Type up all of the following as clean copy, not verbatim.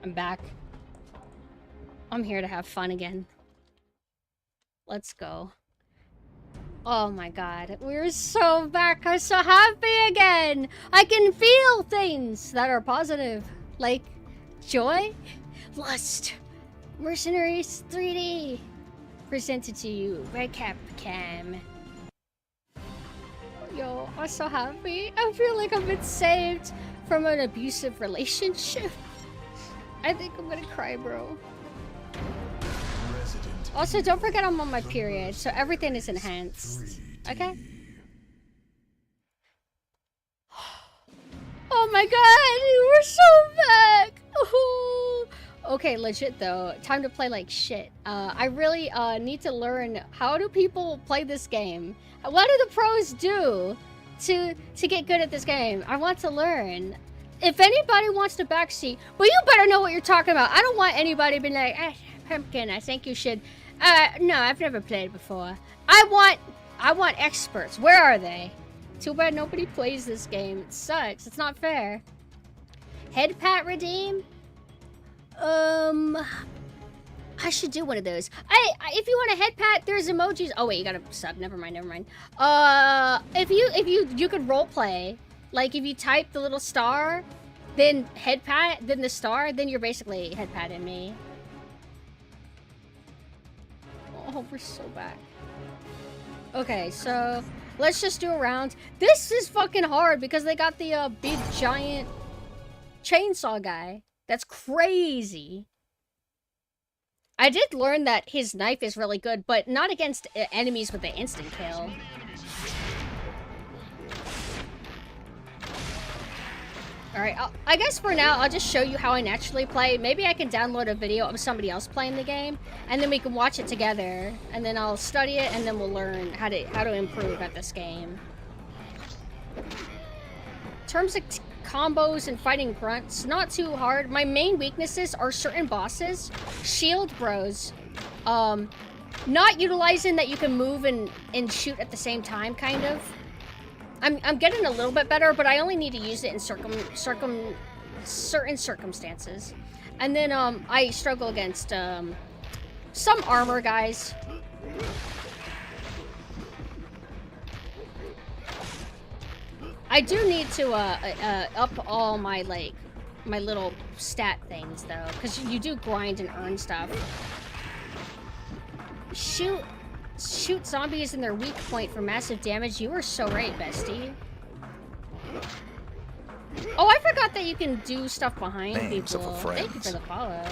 I'm back. I'm here to have fun again. Let's go. Oh my god. We're so back. I'm so happy again. I can feel things that are positive. Like joy, lust, Mercenaries 3D. Presented to you by Capcom. Yo, I'm so happy. I feel like I've been saved from an abusive relationship. I think I'm gonna cry, bro. Also, don't forget I'm on my period, so everything is enhanced. Okay? Oh my god, we're so back! Ooh. Okay, legit though, time to play like shit. I really need to learn, how do people play this game? What do the pros do to get good at this game? I want to learn. If anybody wants to backseat, well, you better know what you're talking about. I don't want anybody to be like, Pumpkin, I think you should. No, I've never played before. I want experts. Where are they? Too bad nobody plays this game. It sucks. It's not fair. Head pat redeem? I should do one of those. If you want a head pat, there's emojis. Oh wait, you gotta sub. Never mind. If you could role play, like if you type the little star, then head pat, then the star, then you're basically head patting me. Oh, we're so back. Okay, so let's just do a round. This is fucking hard because they got the big giant chainsaw guy. That's crazy. I did learn that his knife is really good, but not against enemies with the instant kill. Alright, I guess for now, I'll just show you how I naturally play. Maybe I can download a video of somebody else playing the game, and then we can watch it together. And then I'll study it, and then we'll learn how to improve at this game. In terms of combos and fighting grunts, not too hard. My main weaknesses are certain bosses. Shield bros. Not utilizing that you can move and shoot at the same time, kind of. I'm getting a little bit better, but I only need to use it in certain circumstances. And then I struggle against some armor guys. I do need to up all my my little stat things though, because you do grind and earn stuff. Shoot zombies in their weak point for massive damage. You are so right, bestie. Oh, I forgot that you can do stuff behind people. Thank you for the follow.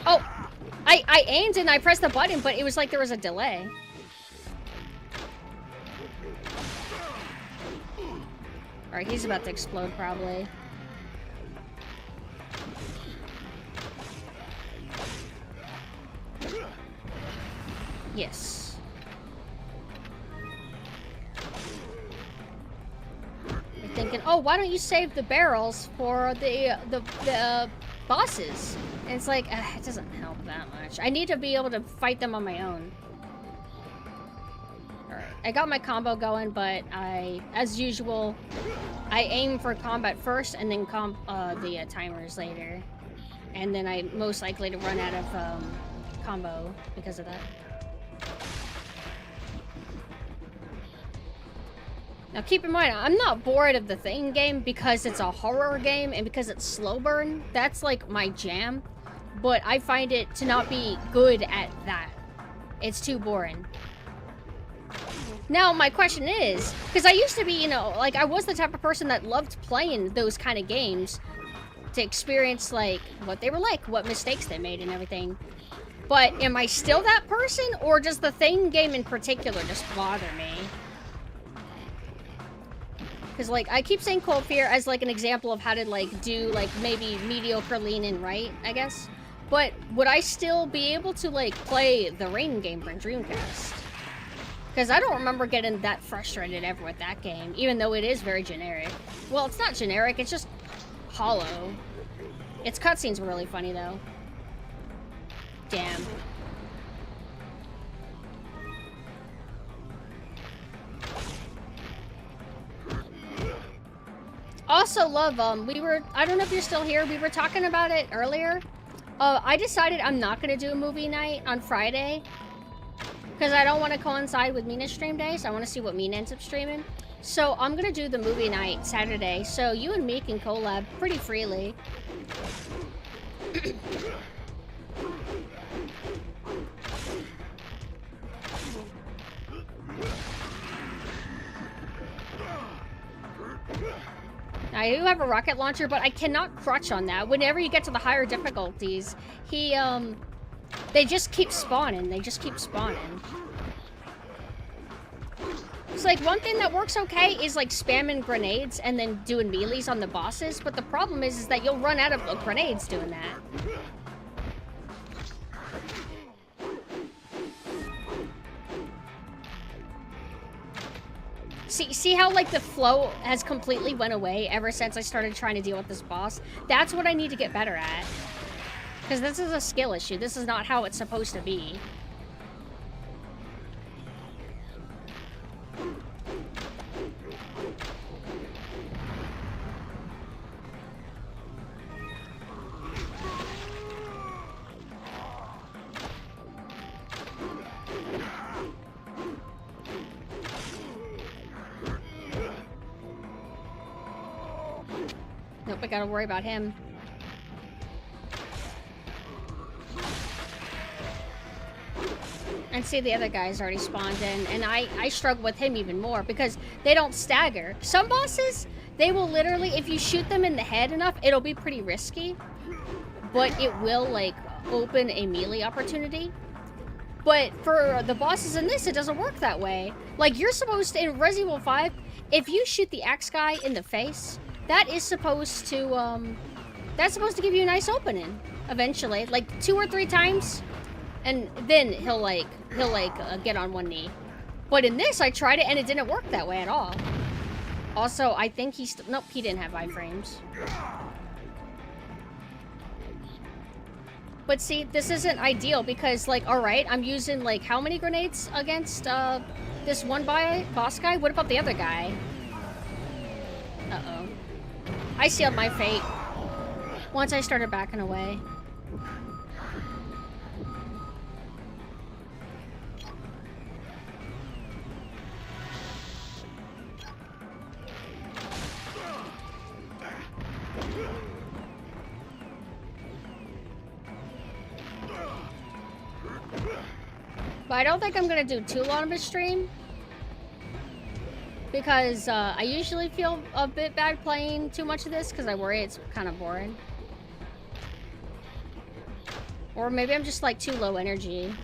Oh, I aimed and I pressed the button, but it was like there was a delay. Alright, he's about to explode probably. Yes. You're thinking, oh, why don't you save the barrels for the bosses? And it's like, it doesn't help that much. I need to be able to fight them on my own. Alright, I got my combo going, but as usual, I aim for combat first and then the timers later. And then I most likely to run out of combo because of that. Now keep in mind, I'm not bored of the Thing game because it's a horror game and because it's slow burn. That's like my jam. But I find it to not be good at that. It's too boring. Now my question is, because I used to be, you know, like I was the type of person that loved playing those kind of games to experience like what they were like, what mistakes they made and everything. But am I still that person, or does the Thing game in particular just bother me? Because, like, I keep saying Cold Fear as, like, an example of how to, like, do, like, maybe mediocre lean and right, I guess. But would I still be able to, like, play the Ring game for Dreamcast? Because I don't remember getting that frustrated ever with that game, even though it is very generic. Well, it's not generic, it's just hollow. Its cutscenes were really funny, though. Damn. also, Love, I don't know if you're still here, we were talking about it earlier. I decided I'm not gonna do a movie night on Friday. Because I don't want to coincide with Mina's stream day, so I want to see what Mina ends up streaming. So I'm gonna do the movie night Saturday, so you and me can collab pretty freely. I do have a rocket launcher, but I cannot crutch on that. Whenever you get to the higher difficulties, they just keep spawning. They just keep spawning. It's like, one thing that works okay is like spamming grenades and then doing melees on the bosses, but the problem is that you'll run out of grenades doing that. See how like the flow has completely went away ever since I started trying to deal with this boss? That's what I need to get better at. Because this is a skill issue. This is not how it's supposed to be. Nope, I gotta worry about him. And see, the other guy's already spawned in, and I struggle with him even more because they don't stagger. Some bosses, they will literally, if you shoot them in the head enough, it'll be pretty risky, but it will, like, open a melee opportunity. But for the bosses in this, it doesn't work that way. Like, you're supposed to, in Resident Evil 5, if you shoot the axe guy in the face, that is supposed to, that's supposed to give you a nice opening, eventually. Like, 2 or 3 times, and then he'll get on one knee. But in this, I tried it, and it didn't work that way at all. Also, I think nope, he didn't have iframes. But see, this isn't ideal, because, like, alright, I'm using, like, how many grenades against, this one boss guy? What about the other guy? Uh-oh. I sealed my fate once I started backing away. But I don't think I'm gonna do too long of a stream, because I usually feel a bit bad playing too much of this because I worry it's kind of boring. Or maybe I'm just like too low energy.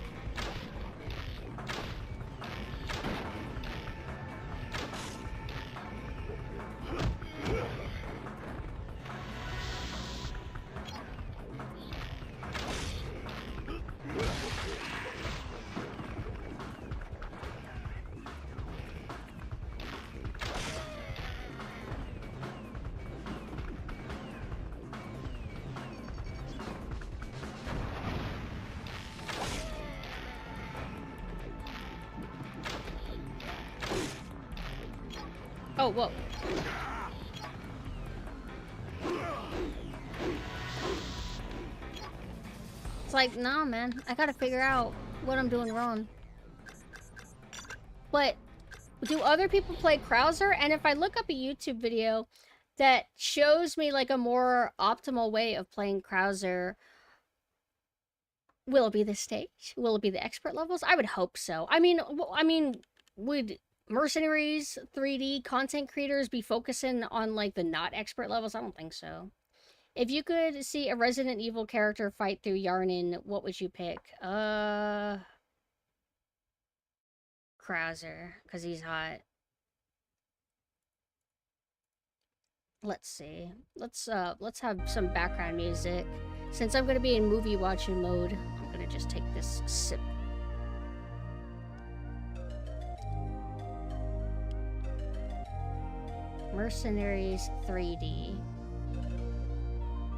Oh, whoa. It's like, nah, man. I gotta figure out what I'm doing wrong. But do other people play Krauser? And if I look up a YouTube video that shows me like a more optimal way of playing Krauser, will it be the stage? Will it be the expert levels? I would hope so. I mean, would Mercenaries 3D content creators be focusing on like the not expert levels? I don't think so. If you could see a Resident Evil character fight through Yarnin, what would you pick? Krauser, because he's hot. Let's see. Let's have some background music. Since I'm gonna be in movie watching mode, I'm gonna just take this sip. Mercenaries 3D.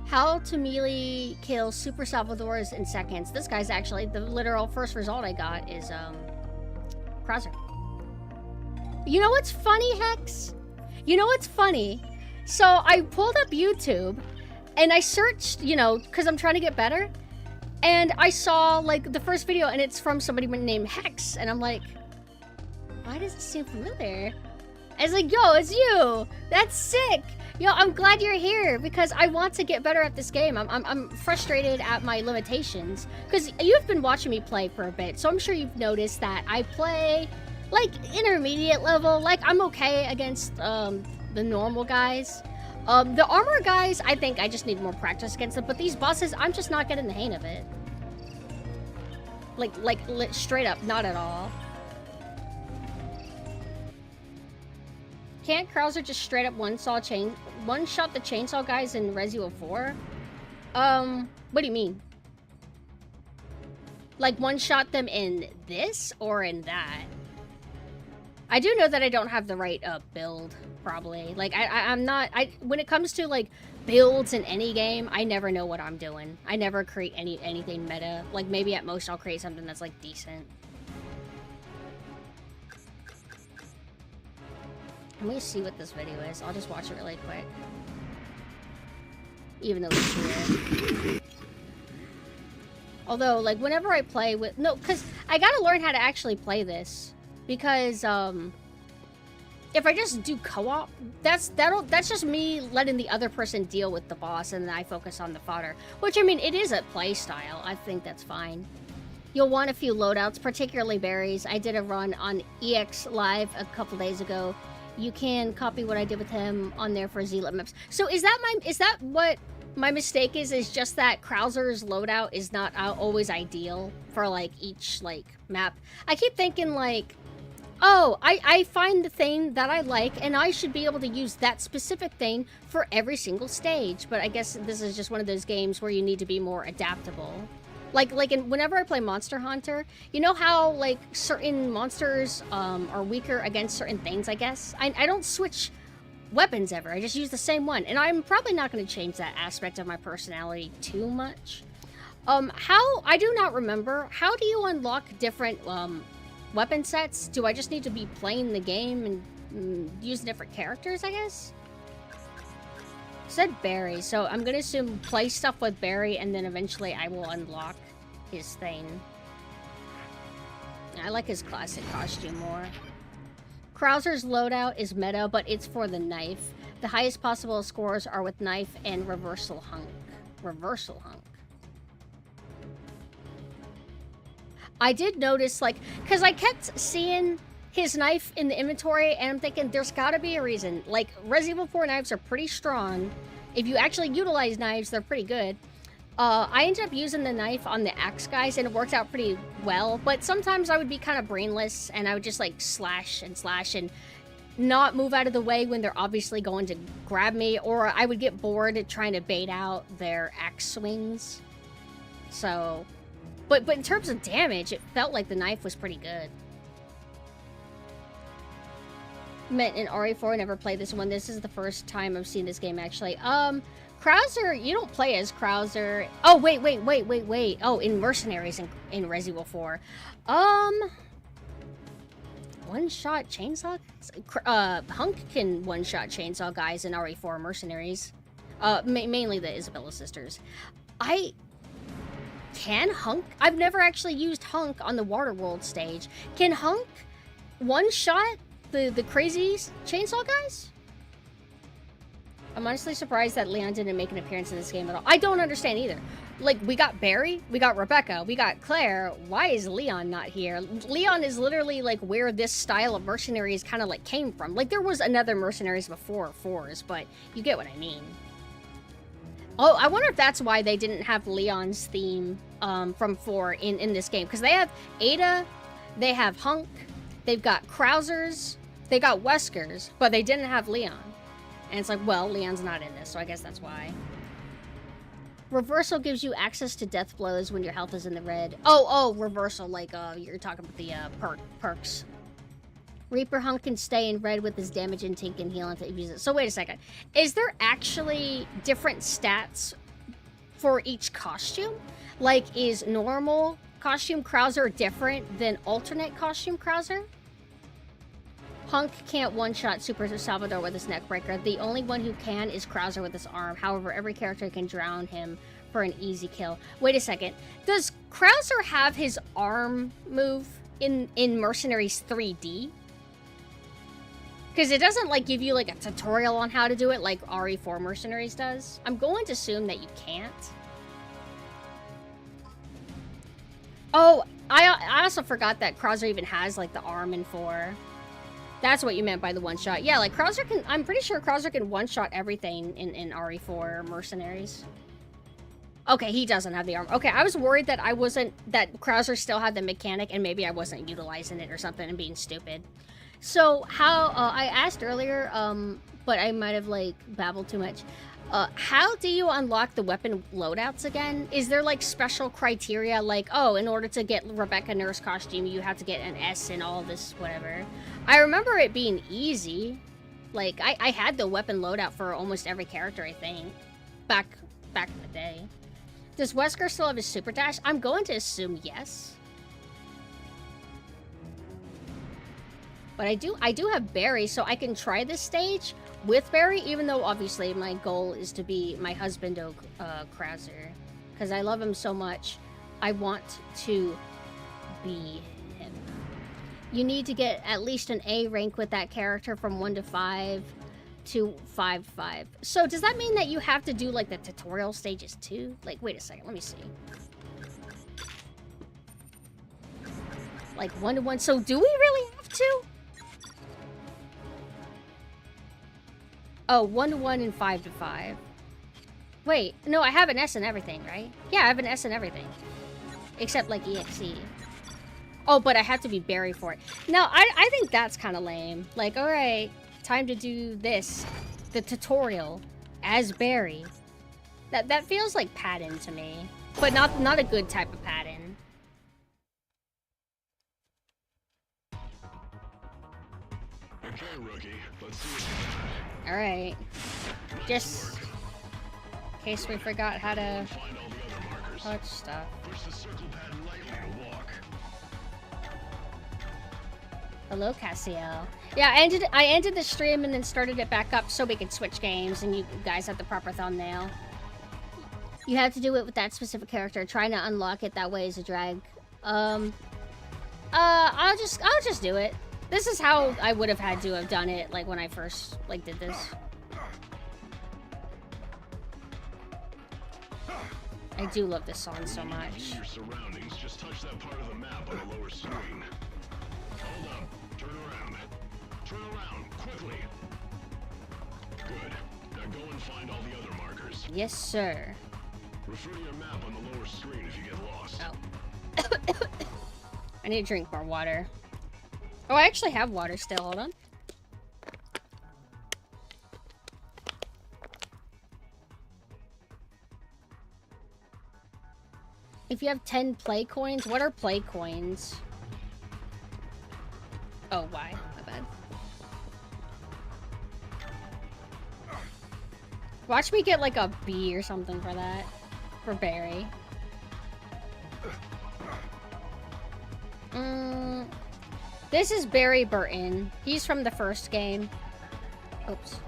How to melee kill Super Salvadors in seconds. This guy's actually, the literal first result I got is, Krauser. You know what's funny, Hex? You know what's funny? So I pulled up YouTube and I searched, you know, because I'm trying to get better. And I saw like the first video and it's from somebody named Hex. And I'm like, why does it seem familiar? I was like, yo, it's you. That's sick. Yo, I'm glad you're here because I want to get better at this game. I'm frustrated at my limitations because you've been watching me play for a bit. So I'm sure you've noticed that I play like intermediate level. Like I'm okay against the normal guys. The armor guys, I think I just need more practice against them. But these bosses, I'm just not getting the hang of it. Like straight up, not at all. Can't Krauser just straight up one-shot the chainsaw guys in Resident Evil 4? What do you mean? Like one-shot them in this or in that? I do know that I don't have the right build, probably. Like I'm not. When it comes to like builds in any game, I never know what I'm doing. I never create anything meta. Like maybe at most I'll create something that's like decent. Let me see what this video is. I'll just watch it really quick. Even though it's weird. Although, like, whenever I play with... No, because I gotta learn how to actually play this. Because, if I just do co-op, that's just me letting the other person deal with the boss and then I focus on the fodder. Which, I mean, it is a play style. I think that's fine. You'll want a few loadouts, particularly berries. I did a run on EX Live a couple days ago. You can copy what I did with him on there for Zealot maps. So is that what my mistake is just that Krauser's loadout is not always ideal for like each like map? I keep thinking like, oh, I find the thing that I like and I should be able to use that specific thing for every single stage. But I guess this is just one of those games where you need to be more adaptable. Like whenever I play Monster Hunter, you know how like certain monsters are weaker against certain things, I guess? I don't switch weapons ever. I just use the same one. And I'm probably not going to change that aspect of my personality too much. I do not remember. How do you unlock different weapon sets? Do I just need to be playing the game and use different characters, I guess? Said Barry, so I'm gonna assume play stuff with Barry and then eventually I will unlock his thing. I like his classic costume more. Krauser's loadout is meta, but it's for the knife. The highest possible scores are with knife and reversal hunk. Reversal hunk. I did notice, like, because I kept seeing his knife in the inventory, and I'm thinking there's gotta be a reason. Like, Resident Evil 4 knives are pretty strong. If you actually utilize knives, they're pretty good. I ended up using the knife on the axe guys, and it worked out pretty well. But sometimes I would be kind of brainless, and I would just, like, slash and not move out of the way when they're obviously going to grab me. Or I would get bored trying to bait out their axe swings. So... But in terms of damage, it felt like the knife was pretty good. Met in RE4, never played this one. This is the first time I've seen this game, actually. Krauser, you don't play as Krauser. Oh, wait. Oh, in Mercenaries in Resident Evil 4. One-shot chainsaw? Hunk can one-shot chainsaw guys in RE4 Mercenaries. Mainly the Isabella sisters. Can Hunk? I've never actually used Hunk on the Waterworld stage. Can Hunk one-shot the crazy chainsaw guys? I'm honestly surprised that Leon didn't make an appearance in this game at all. I don't understand either. Like, we got Barry, we got Rebecca, we got Claire. Why is Leon not here? Leon is literally, like, where this style of Mercenaries kind of, like, came from. Like, there was another Mercenaries before 4s, but you get what I mean. Oh, I wonder if that's why they didn't have Leon's theme from 4 in this game. Because they have Ada, they have Hunk, they've got Krausers, they got Weskers, but they didn't have Leon. And it's like, well, Leon's not in this, so I guess that's why. Reversal gives you access to death blows when your health is in the red. Oh, reversal, like, you're talking about the perks. Reaper Hunk can stay in red with his damage intake and heal if it uses it. So wait a second. Is there actually different stats for each costume? Like, is normal costume Krauser different than alternate costume Krauser? Punk can't one-shot Super Salvador with his neckbreaker. The only one who can is Krauser with his arm. However, every character can drown him for an easy kill. Wait a second. Does Krauser have his arm move in Mercenaries 3D? Because it doesn't like give you like a tutorial on how to do it like RE4 Mercenaries does. I'm going to assume that you can't. Oh, I also forgot that Krauser even has like the arm in 4. That's what you meant by the one shot. Yeah, like Krauser can, I'm pretty sure Krauser can one shot everything in RE4 Mercenaries. Okay, he doesn't have the arm. Okay, I was worried that that Krauser still had the mechanic and maybe I wasn't utilizing it or something and being stupid. So how, I asked earlier, but I might have like babbled too much. How do you unlock the weapon loadouts again? Is there like special criteria like, oh, in order to get Rebecca Nurse costume, you have to get an S and all this, whatever. I remember it being easy. Like, I had the weapon loadout for almost every character, I think. Back in the day. Does Wesker still have his super dash? I'm going to assume yes. But I do have Barry, so I can try this stage with Barry, even though obviously my goal is to be my husband, Krauser. Because I love him so much. I want to be him. You need to get at least an A rank with that character from 1 to 5 to 5. So does that mean that you have to do like the tutorial stages too? Like, wait a second, let me see. Like 1 to 1, so do we really have to? Oh, 1 to 1 and 5 to 5. Wait, no, I have an S and everything, right? Yeah, I have an S and everything. Except like EXE. Oh, but I have to be Barry for it. No, I think that's kind of lame. Like, alright, time to do this. The tutorial as Barry. That feels like padding to me. But not a good type of padding. Okay, rookie. Let's see what you got. Alright. Just in case we forgot how to touch stuff. Push the circle pad lightly to walk. Hello, Cassiel. Yeah, I ended the stream and then started it back up so we could switch games and you guys have the proper thumbnail. You have to do it with that specific character. Trying to unlock it that way is a drag. I'll just do it. This is how I would have had to have done it, like, when I first, like, did this. I do love this song so much. Your surroundings. Just touch that part of the map on the lower screen. Hold up. Turn around. Turn around, quickly. Good. Now go and find all the other markers. Yes, sir. Refer to your map on the lower screen if you get lost. Oh. I need to drink more water. Oh, I actually have water still. Hold on. If you have 10 play coins, what are play coins? Oh, why? My bad. Watch me get like a B or something for that. For Barry. This is Barry Burton. He's from the first game. Oops.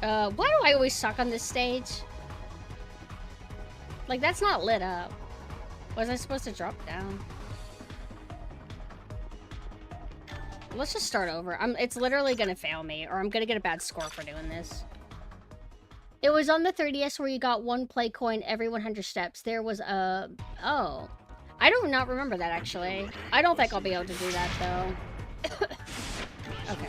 Why do I always suck on this stage? Like, that's not lit up. Was I supposed to drop down? Let's just start over. It's literally gonna fail me, or I'm gonna get a bad score for doing this. It was on the 3DS where you got 1 play coin every 100 steps. There was a... Oh. I do not remember that, actually. I don't think I'll be able to do that, though. Okay.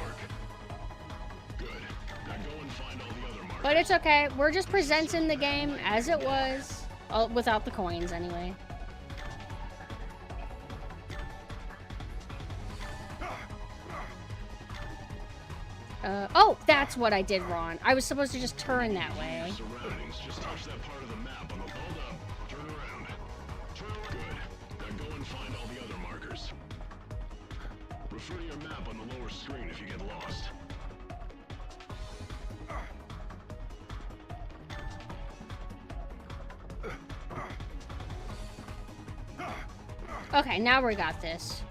But it's okay. We're just presenting the game as it was. Without the coins, anyway. Oh, that's what I did wrong. I was supposed to just turn that way. Surroundings. Just touch that part of the map on the... Hold up. Turn around. Turn around. Good. Now go and find all the other markers. Refer to your map on the lower screen if you get lost. Okay, now we got this.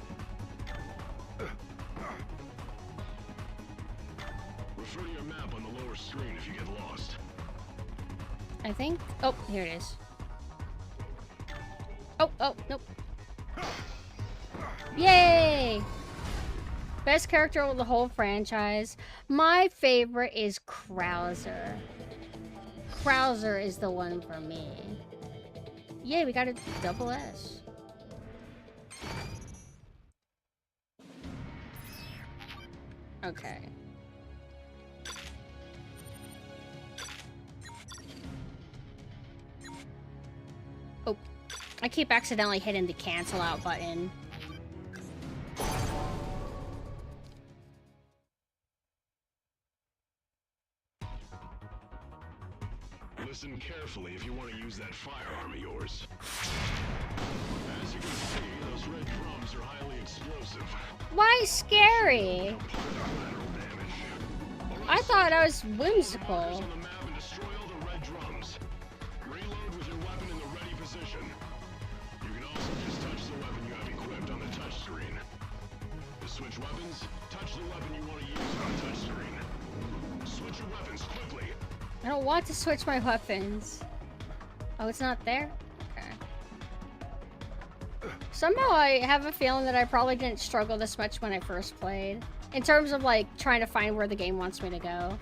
Refer to your map on the lower screen if you get lost. I think. Oh, here it is. Oh, nope. Yay! Best character of the whole franchise. My favorite is Krauser. Krauser is the one for me. Yay, we got a double S. Okay. Oh, I keep accidentally hitting the cancel out button. Listen carefully if you want to use that firearm of yours. As you can see, those red drums are highly explosive. Why scary? I thought I was whimsical. On the map and destroy all the red drums. Reload with your weapon in the ready position. You can also just touch the weapon you have equipped on the touch screen. To switch weapons, touch the weapon you want to use on the touch screen. Switch your weapons quickly. I don't want to switch my weapons. Oh, it's not there? Okay. Somehow I have a feeling that I probably didn't struggle this much when I first played. In terms of, like, trying to find where the game wants me to go.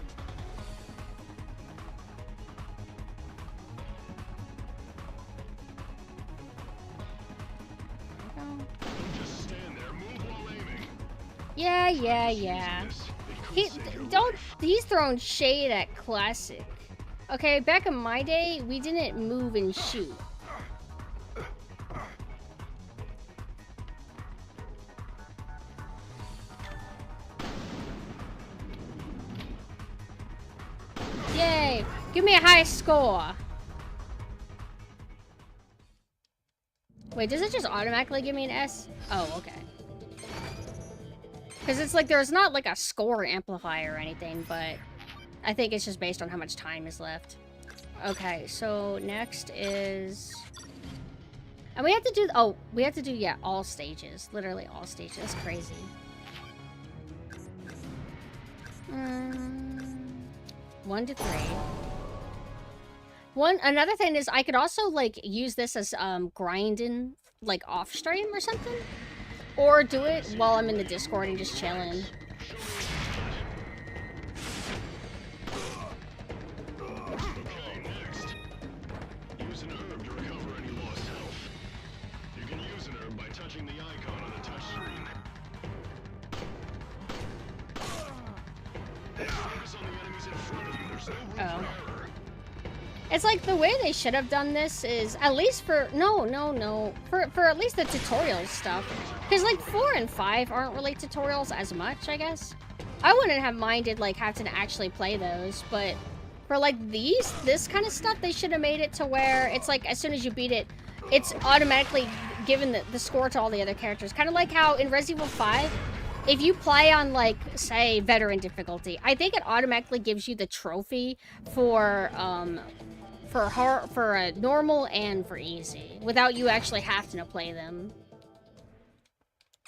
Just stand there, move while aiming. Yeah. He's throwing shade at Classic. Okay, back in my day, we didn't move and shoot. Yay! Give me a high score! Wait, does it just automatically give me an S? Oh, okay. Because it's like there's not like a score amplifier or anything, but I think it's just based on how much time is left. Okay, so next is... And we have to do... Oh, we have to do, yeah, all stages. Literally all stages. That's crazy. 1 to 3. Another thing is I could also, like, use this as grinding, like, off stream or something. Or do it while I'm in the Discord and just chilling. Okay, next. Use an herb to recover any lost health. You can use an herb by touching the icon on the touch screen. Focus on the enemies in front of you. There's no room for error. It's like the way they should have done this is at least for for at least the tutorial stuff, because like 4 and 5 aren't really tutorials as much, I guess. I wouldn't have minded like having to actually play those, but for like this kind of stuff, they should have made it to where it's like as soon as you beat it, it's automatically given the score to all the other characters. Kind of like how in Resident Evil 5, if you play on like say veteran difficulty, I think it automatically gives you the trophy for a normal and for easy, without you actually having to play them.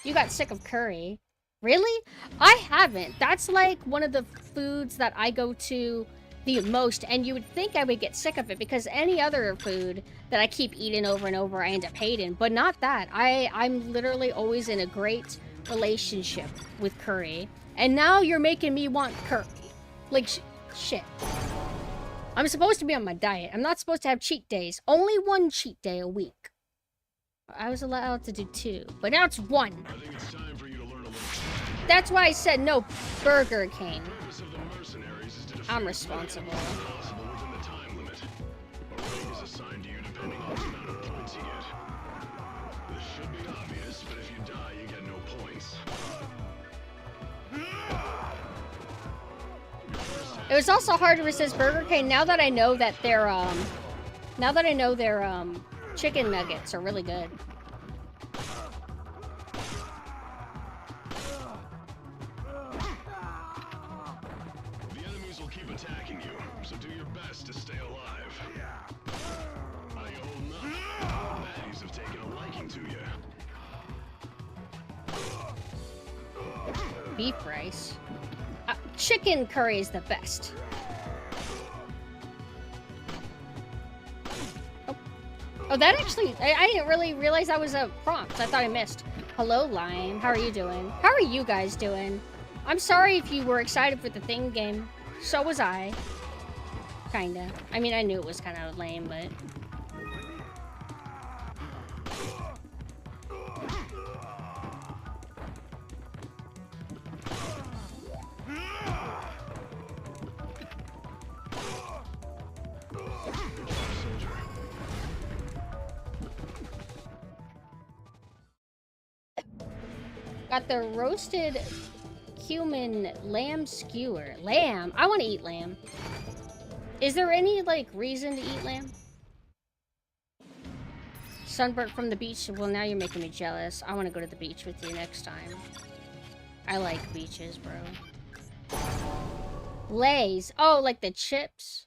You got sick of curry. Really? I haven't. That's like one of the foods that I go to the most, and you would think I would get sick of it because any other food that I keep eating over and over, I end up hating, but not that. I'm literally always in a great relationship with curry, and now you're making me want curry. Like, shit. I'm supposed to be on my diet. I'm not supposed to have cheat days. Only 1 cheat day a week. I was allowed to do 2, but now it's 1. I think it's time for you to learn a little. That's why I said no Burger King. The purpose of the Mercenaries is to defend I'm responsible. as possible within the time limit. A rank is assigned to you depending on the amount of points you get. This should be obvious, but if you die, you get no points. It was also hard to resist Burger King now that I know that their chicken nuggets are really good. The enemies will keep attacking you, so do your best to stay alive. How you holding up? The baddies have taken a liking to you. beef rice. Chicken curry is the best. Oh, that actually, I didn't really realize that was a prompt. I thought I missed. Hello, Lime. How are you doing? How are you guys doing? I'm sorry if you were excited for the Thing game. So was I. Kinda. I mean, I knew it was kind of lame, but... Got the roasted cumin lamb skewer. Lamb? I want to eat lamb. Is there any, like, reason to eat lamb? Sunburnt from the beach. Well, now you're making me jealous. I want to go to the beach with you next time. I like beaches, bro. Lay's. Oh, like the chips?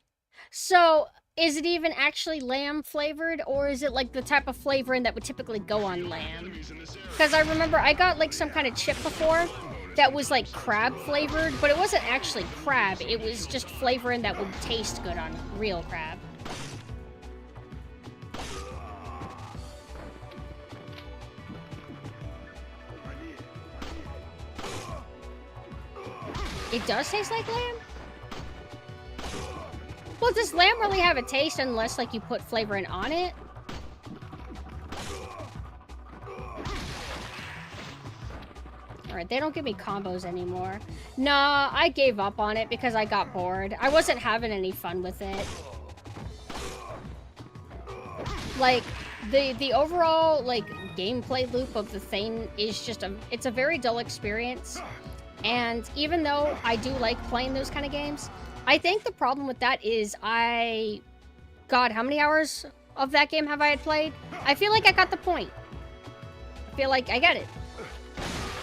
So, is it even actually lamb flavored, or is it like the type of flavoring that would typically go on lamb? Because I remember I got like some kind of chip before that was like crab flavored, but it wasn't actually crab. It was just flavoring that would taste good on real crab. It does taste like lamb? Well, does lamb really have a taste unless, like, you put flavoring on it? Alright, they don't give me combos anymore. Nah, I gave up on it because I got bored. I wasn't having any fun with it. Like, the overall, like, gameplay loop of the thing is just it's a very dull experience. And even though I do like playing those kind of games, I think the problem with that is God, how many hours of that game have I had played? I feel like I got the point. I feel like I get it.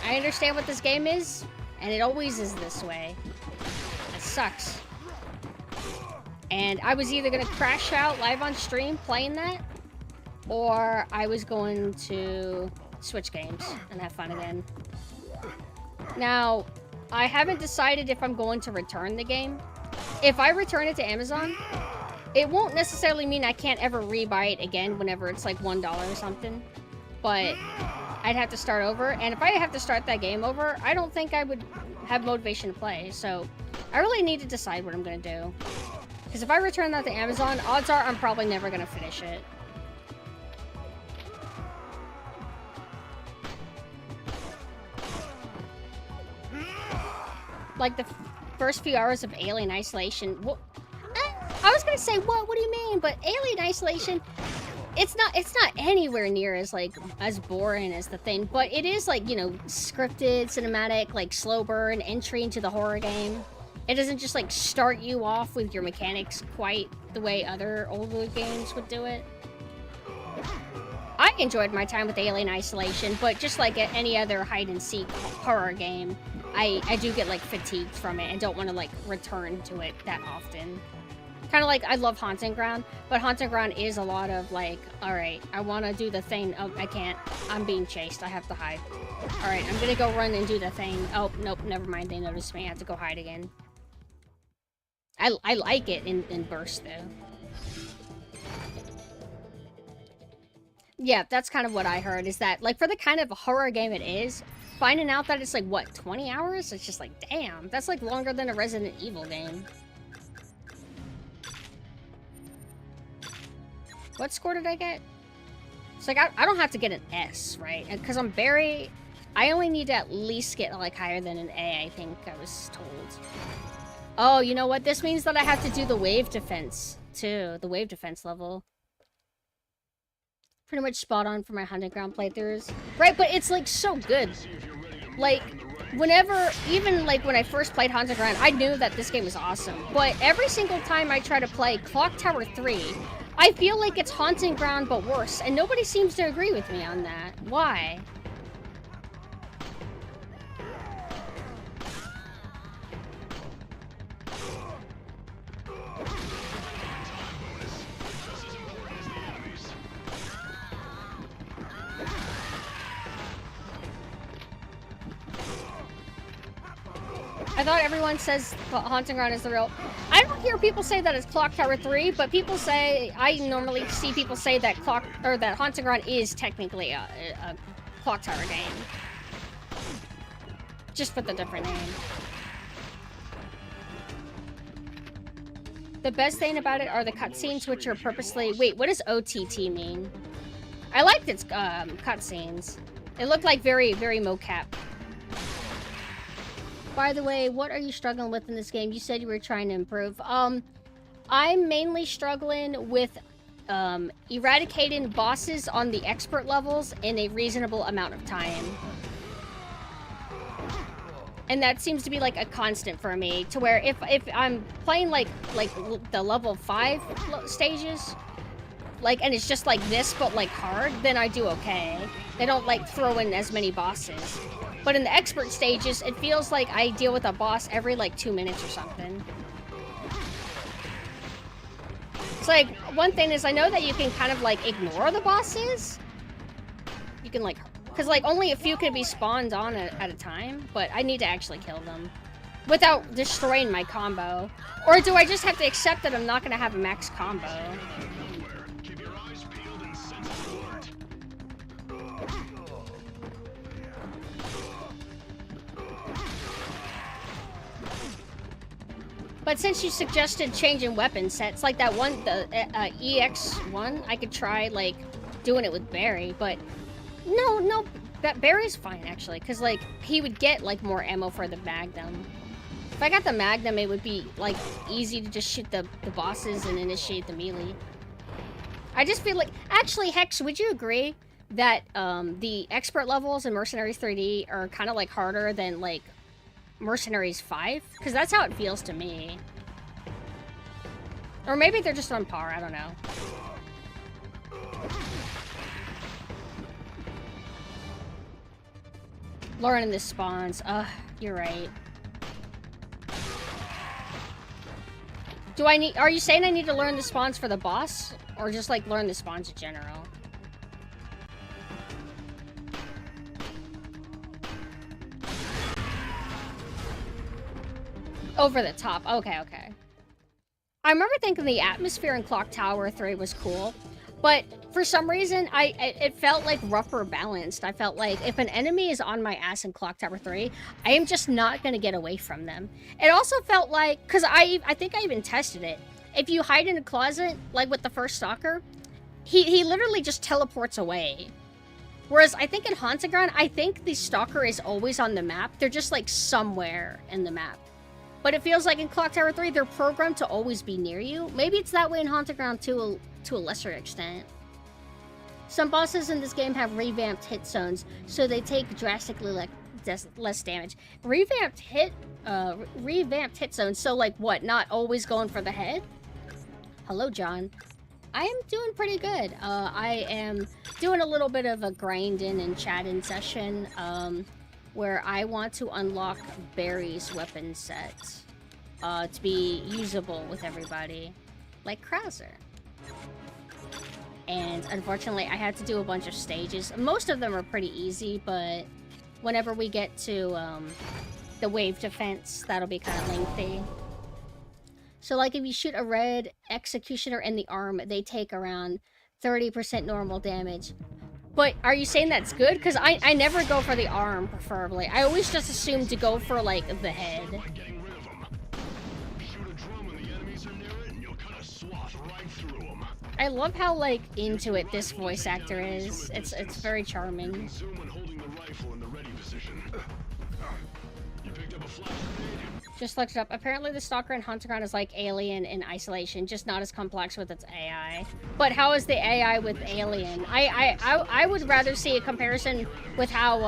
I understand what this game is, and it always is this way. It sucks. And I was either going to crash out live on stream playing that, or I was going to switch games and have fun again. Now, I haven't decided if I'm going to return the game. If I return it to Amazon, it won't necessarily mean I can't ever rebuy it again whenever it's like $1 or something. But I'd have to start over. And if I have to start that game over, I don't think I would have motivation to play. So I really need to decide what I'm going to do. Because if I return that to Amazon, odds are I'm probably never going to finish it. Like the first few hours of Alien Isolation. Well, I was gonna say, what do you mean? But Alien Isolation, it's not anywhere near as like as boring as the thing. But it is like, you know, scripted, cinematic, like slow burn entry into the horror game. It doesn't just like start you off with your mechanics quite the way other older games would do it. I enjoyed my time with Alien Isolation, but just like any other hide and seek horror game, I do get like fatigued from it and don't want to like return to it that often. Kind of like I love Haunting Ground, but Haunting Ground is a lot of like, all right, I want to do the thing. Oh, I can't. I'm being chased. I have to hide. All right, I'm gonna go run and do the thing. Oh, nope, never mind. They noticed me. I have to go hide again. I like it in bursts though. Yeah, that's kind of what I heard, is that like for the kind of horror game it is, finding out that it's like, what, 20 hours? It's just like, damn, that's like longer than a Resident Evil game. What score did I get? It's like, I don't have to get an S, right? Because I'm very... I only need to at least get like higher than an A, I think I was told. Oh, you know what? This means that I have to do the wave defense, too. The wave defense level. Pretty much spot on for my Haunting Ground playthroughs. Right, but it's like so good. Like, whenever, even like when I first played Haunting Ground, I knew that this game was awesome. But every single time I try to play Clock Tower 3, I feel like it's Haunting Ground but worse. And nobody seems to agree with me on that. Why? I thought everyone says Haunting Ground is the real... I don't hear people say that it's Clock Tower 3, but people say... I normally see people say that that Haunting Ground is technically a Clock Tower game. Just with a different name. The best thing about it are the cutscenes, which are purposely... Wait, what does OTT mean? I liked its cutscenes. It looked like very, very mocap. By the way, what are you struggling with in this game? You said you were trying to improve. I'm mainly struggling with eradicating bosses on the expert levels in a reasonable amount of time. And that seems to be like a constant for me, to where if I'm playing like the level 5 stages, like, and it's just like this but like hard, then I do okay. They don't like throw in as many bosses. But in the expert stages, it feels like I deal with a boss every like 2 minutes or something. It's like, one thing is I know that you can kind of like ignore the bosses. You can like, because like only a few can be spawned on at a time, but I need to actually kill them without destroying my combo. Or do I just have to accept that I'm not going to have a max combo? But since you suggested changing weapon sets, like that one, the EX1, I could try, like, doing it with Barry, but no, that Barry's fine, actually, because, like, he would get, like, more ammo for the Magnum. If I got the Magnum, it would be, like, easy to just shoot the bosses and initiate the melee. I just feel like, actually, Hex, would you agree that the expert levels in Mercenaries 3D are kind of, like, harder than, like, Mercenaries 5? Because that's how it feels to me. Or maybe they're just on par, I don't know. Learning the spawns. You're right. Are you saying I need to learn the spawns for the boss? Or just, like, learn the spawns in general? Over the top. Okay. I remember thinking the atmosphere in Clock Tower 3 was cool, but for some reason, it felt like rougher balanced. I felt like if an enemy is on my ass in Clock Tower 3, I am just not going to get away from them. It also felt like, because I think I even tested it, if you hide in a closet, like with the first stalker, he literally just teleports away. Whereas I think in Haunting Ground, I think the stalker is always on the map. They're just like somewhere in the map. But it feels like in Clock Tower 3, they're programmed to always be near you. Maybe it's that way in Haunting Ground to a lesser extent. Some bosses in this game have revamped hit zones, so they take drastically less damage. Revamped hit zones, so like what, not always going for the head? Hello, John. I am doing pretty good. I am doing a little bit of a grinding and chatting session, where I want to unlock Barry's weapon set to be usable with everybody, like Krauser. And unfortunately, I had to do a bunch of stages. Most of them are pretty easy, but whenever we get to the wave defense, that'll be kind of lengthy. So like if you shoot a red executioner in the arm, they take around 30% normal damage. But are you saying that's good? Because I never go for the arm, preferably. I always just assume to go for, like, the head. I love how, like, into it this voice actor is. It's very charming. Just looked it up. Apparently the Stalker in Haunting Ground is like Alien in Isolation, just not as complex with its AI. But how is the AI with Alien? I would rather see a comparison with how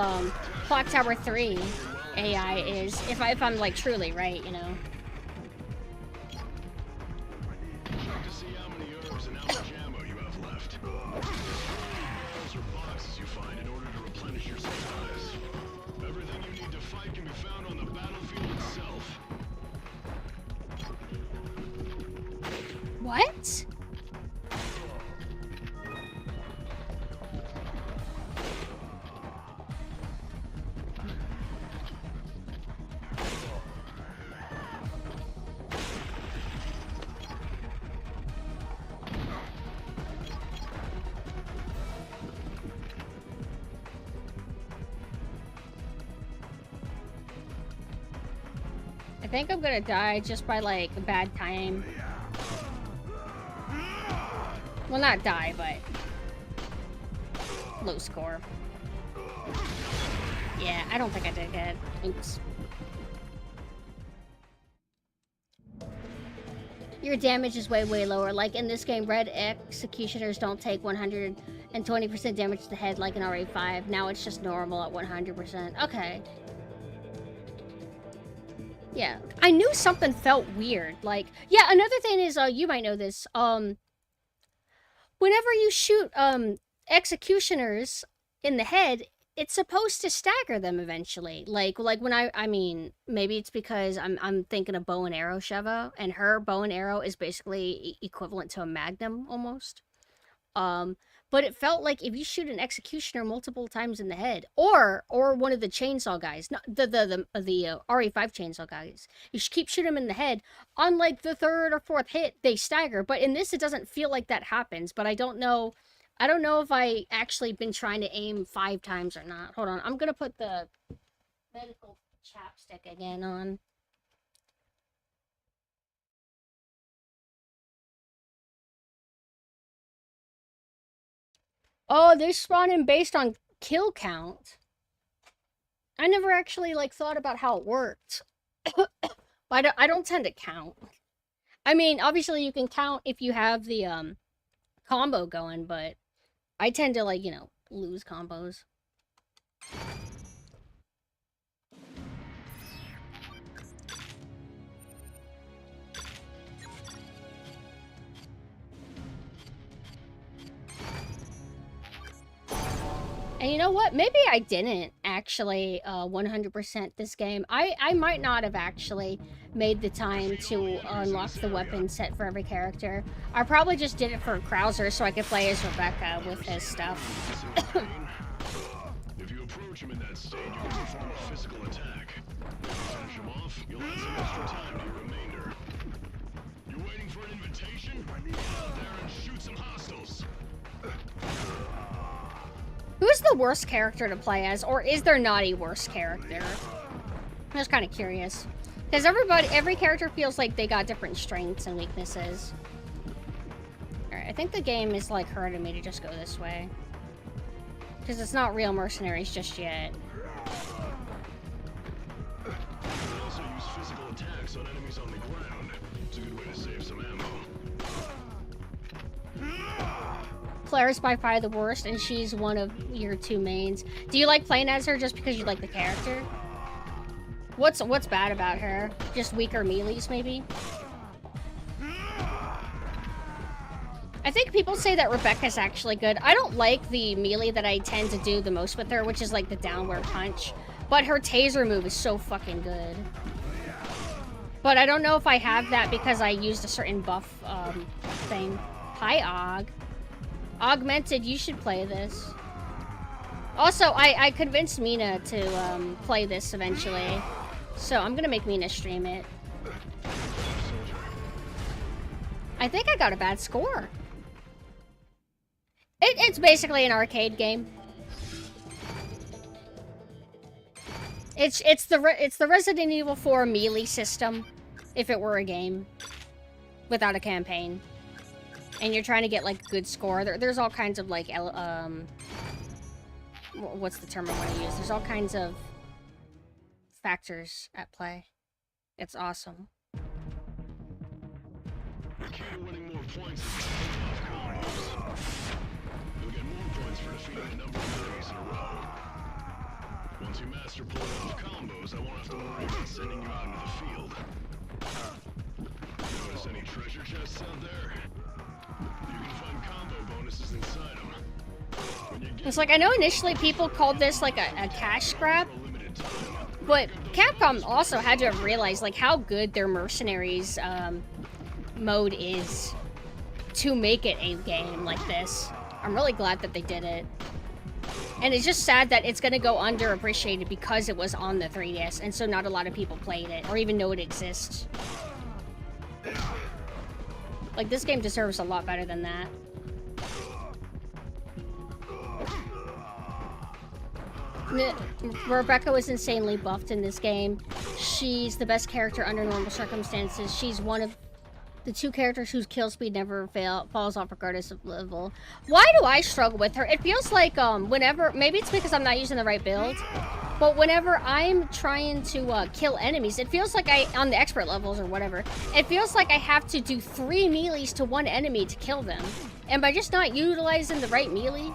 Clock Tower 3 AI is, if I'm like truly right, you know. What? think I'm gonna die just by, like, a bad time. Well, not die, but... low score. Yeah, I don't think I did good. Oops. Your damage is way, way lower. Like in this game, red executioners don't take 120% damage to the head like in RA5. Now it's just normal at 100%. Okay. Yeah, I knew something felt weird. Like, yeah, another thing is, you might know this. Whenever you shoot, executioners in the head, it's supposed to stagger them eventually. Like when I mean, maybe it's because I'm thinking of bow and arrow Sheva, and her bow and arrow is basically equivalent to a magnum almost. But it felt like if you shoot an executioner multiple times in the head, or one of the chainsaw guys, not the RE5 chainsaw guys, you should keep shooting them in the head. On like the third or fourth hit, they stagger. But in this, it doesn't feel like that happens. But I don't know if I actually been trying to aim 5 times or not. Hold on, I'm gonna put the medical chapstick again on. Oh, they're spawning based on kill count. I never actually like thought about how it worked. I don't tend to count. I mean, obviously you can count if you have the combo going, but I tend to like, you know, lose combos. And you know what? Maybe I didn't actually 100% this game. I might not have actually made the time to unlock the weapon set for every character. I probably just did it for Krauser so I could play as Rebecca with his stuff. If you approach him in that state, you can perform a physical attack. If you finish him off, you'll add some extra time to your remainder. You waiting for an invitation? Get out there and shoot some hostiles. Who's the worst character to play as, or is there not a worst character? I'm just kind of curious. Because every character feels like they got different strengths and weaknesses. Alright, I think the game is like hurting me to just go this way. Because it's not real Mercenaries just yet. You can also use physical attacks on enemies on the ground. It's a good way to save some ammo. Claire's by far the worst, and she's one of your 2 mains. Do you like playing as her just because you like the character? What's bad about her? Just weaker melees, maybe? I think people say that Rebecca's actually good. I don't like the melee that I tend to do the most with her, which is like the downward punch. But her taser move is so fucking good. But I don't know if I have that because I used a certain buff thing. Hi, Og. Augmented, you should play this. Also, I convinced Mina to play this eventually. So I'm gonna make Mina stream it. I think I got a bad score. It's basically an arcade game. It's the Resident Evil 4 melee system, if it were a game without a campaign. And you're trying to get, like, a good score. There's all kinds of, like, what's the term I want to use? There's all kinds of factors at play. It's awesome. The key to winning more points is to pull off combos. You'll get more points for defeating a number of enemies in a row. Once you master pulling off combos, I won't have to worry about sending you out into the field. Notice any treasure chests out there? You can find combo bonuses inside them. It's like, I know initially people called this like a cash grab, but Capcom also had to have realized like how good their Mercenaries mode is to make it a game like this. I'm really glad that they did it. And it's just sad that it's gonna go underappreciated because it was on the 3DS, and so not a lot of people played it or even know it exists. Like, this game deserves a lot better than that. Rebecca was insanely buffed in this game. She's the best character under normal circumstances. She's one of the 2 characters whose kill speed never falls off regardless of level. Why do I struggle with her? It feels like whenever, maybe it's because I'm not using the right build, but whenever I'm trying to kill enemies, it feels like on the expert levels or whatever, it feels like I have to do 3 melees to one enemy to kill them. And by just not utilizing the right melee,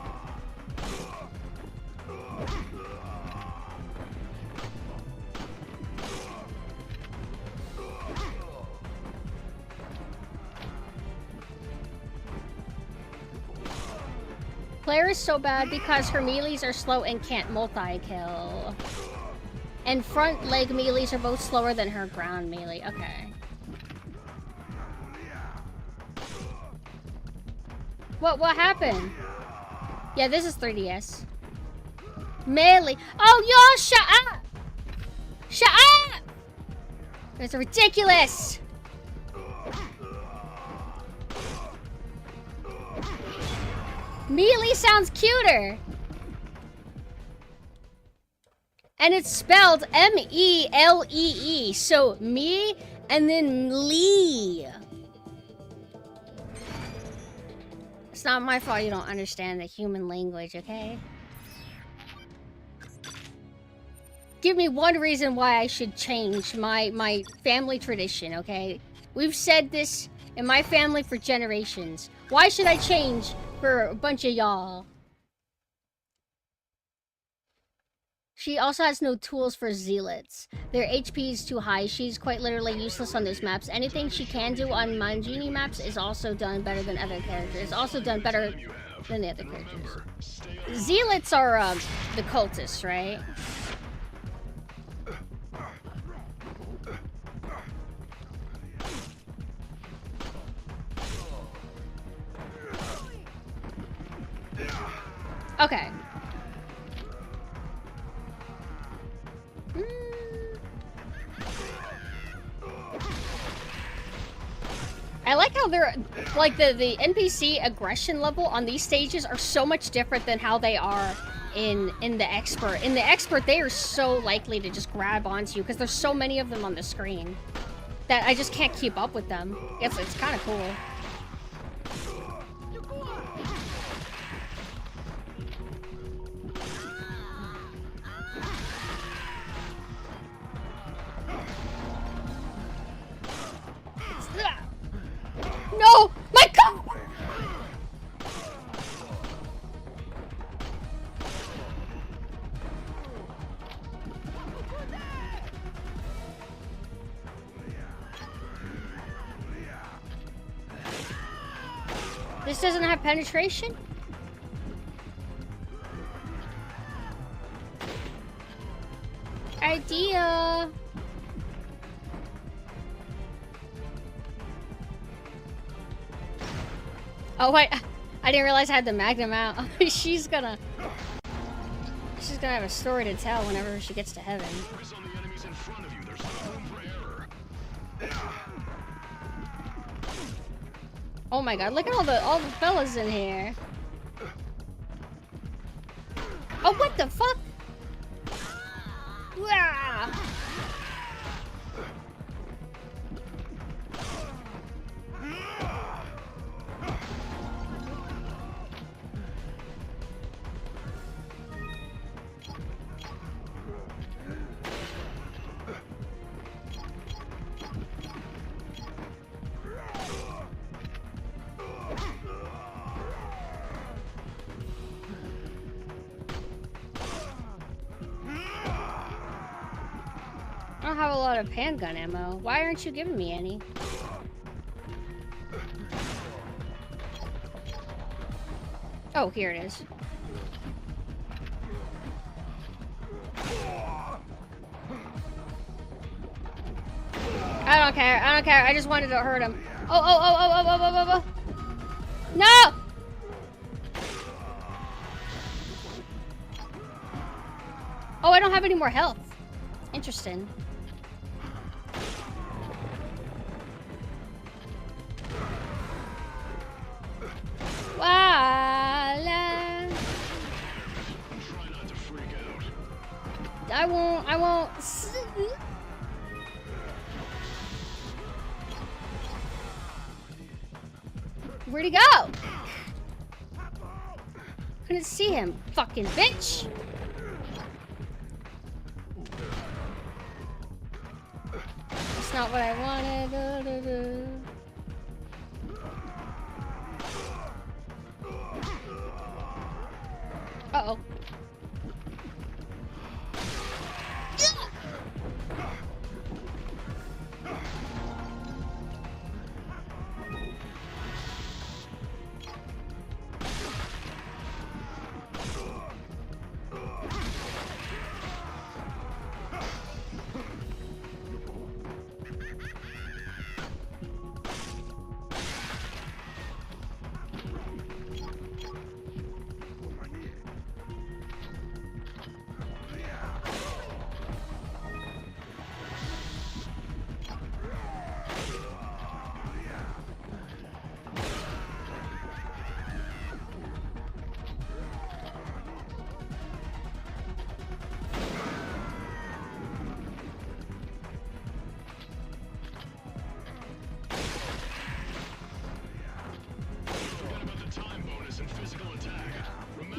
Claire is so bad because her melees are slow and can't multi-kill. And front leg melees are both slower than her ground melee. Okay. What happened? Yeah, this is 3DS. Melee. Oh, y'all, shut up! Shut up! It's ridiculous! Melee sounds cuter. And it's spelled M-E-L-E-E. So me and then Lee. It's not my fault you don't understand the human language, okay? Give me one reason why I should change my family tradition, okay? We've said this in my family for generations. Why should I change for a bunch of y'all? She also has no tools for zealots. Their HP is too high. She's quite literally useless on those maps. Anything she can do on Mangini maps is also done better than other characters. It's also done better than the other characters. Zealots are the cultists, right? Okay. I like how they're, like, the NPC aggression level on these stages are so much different than how they are in the expert. In the expert, they are so likely to just grab onto you because there's so many of them on the screen that I just can't keep up with them. It's kind of cool. No! My God! This doesn't have penetration? Idea. Oh wait, I didn't realize I had the Magnum out. She's gonna have a story to tell whenever she gets to heaven. Oh my God! Look at all the fellas in here. Oh, what the fuck? Wah! I don't have a lot of handgun ammo. Why aren't you giving me any? Oh, here it is. I don't care. I don't care. I just wanted to hurt him. Oh. No! Oh, I don't have any more health. Interesting. Try not to freak out. I won't. Where'd he go? Couldn't see him, fucking bitch. That's not what I wanted. Uh-oh.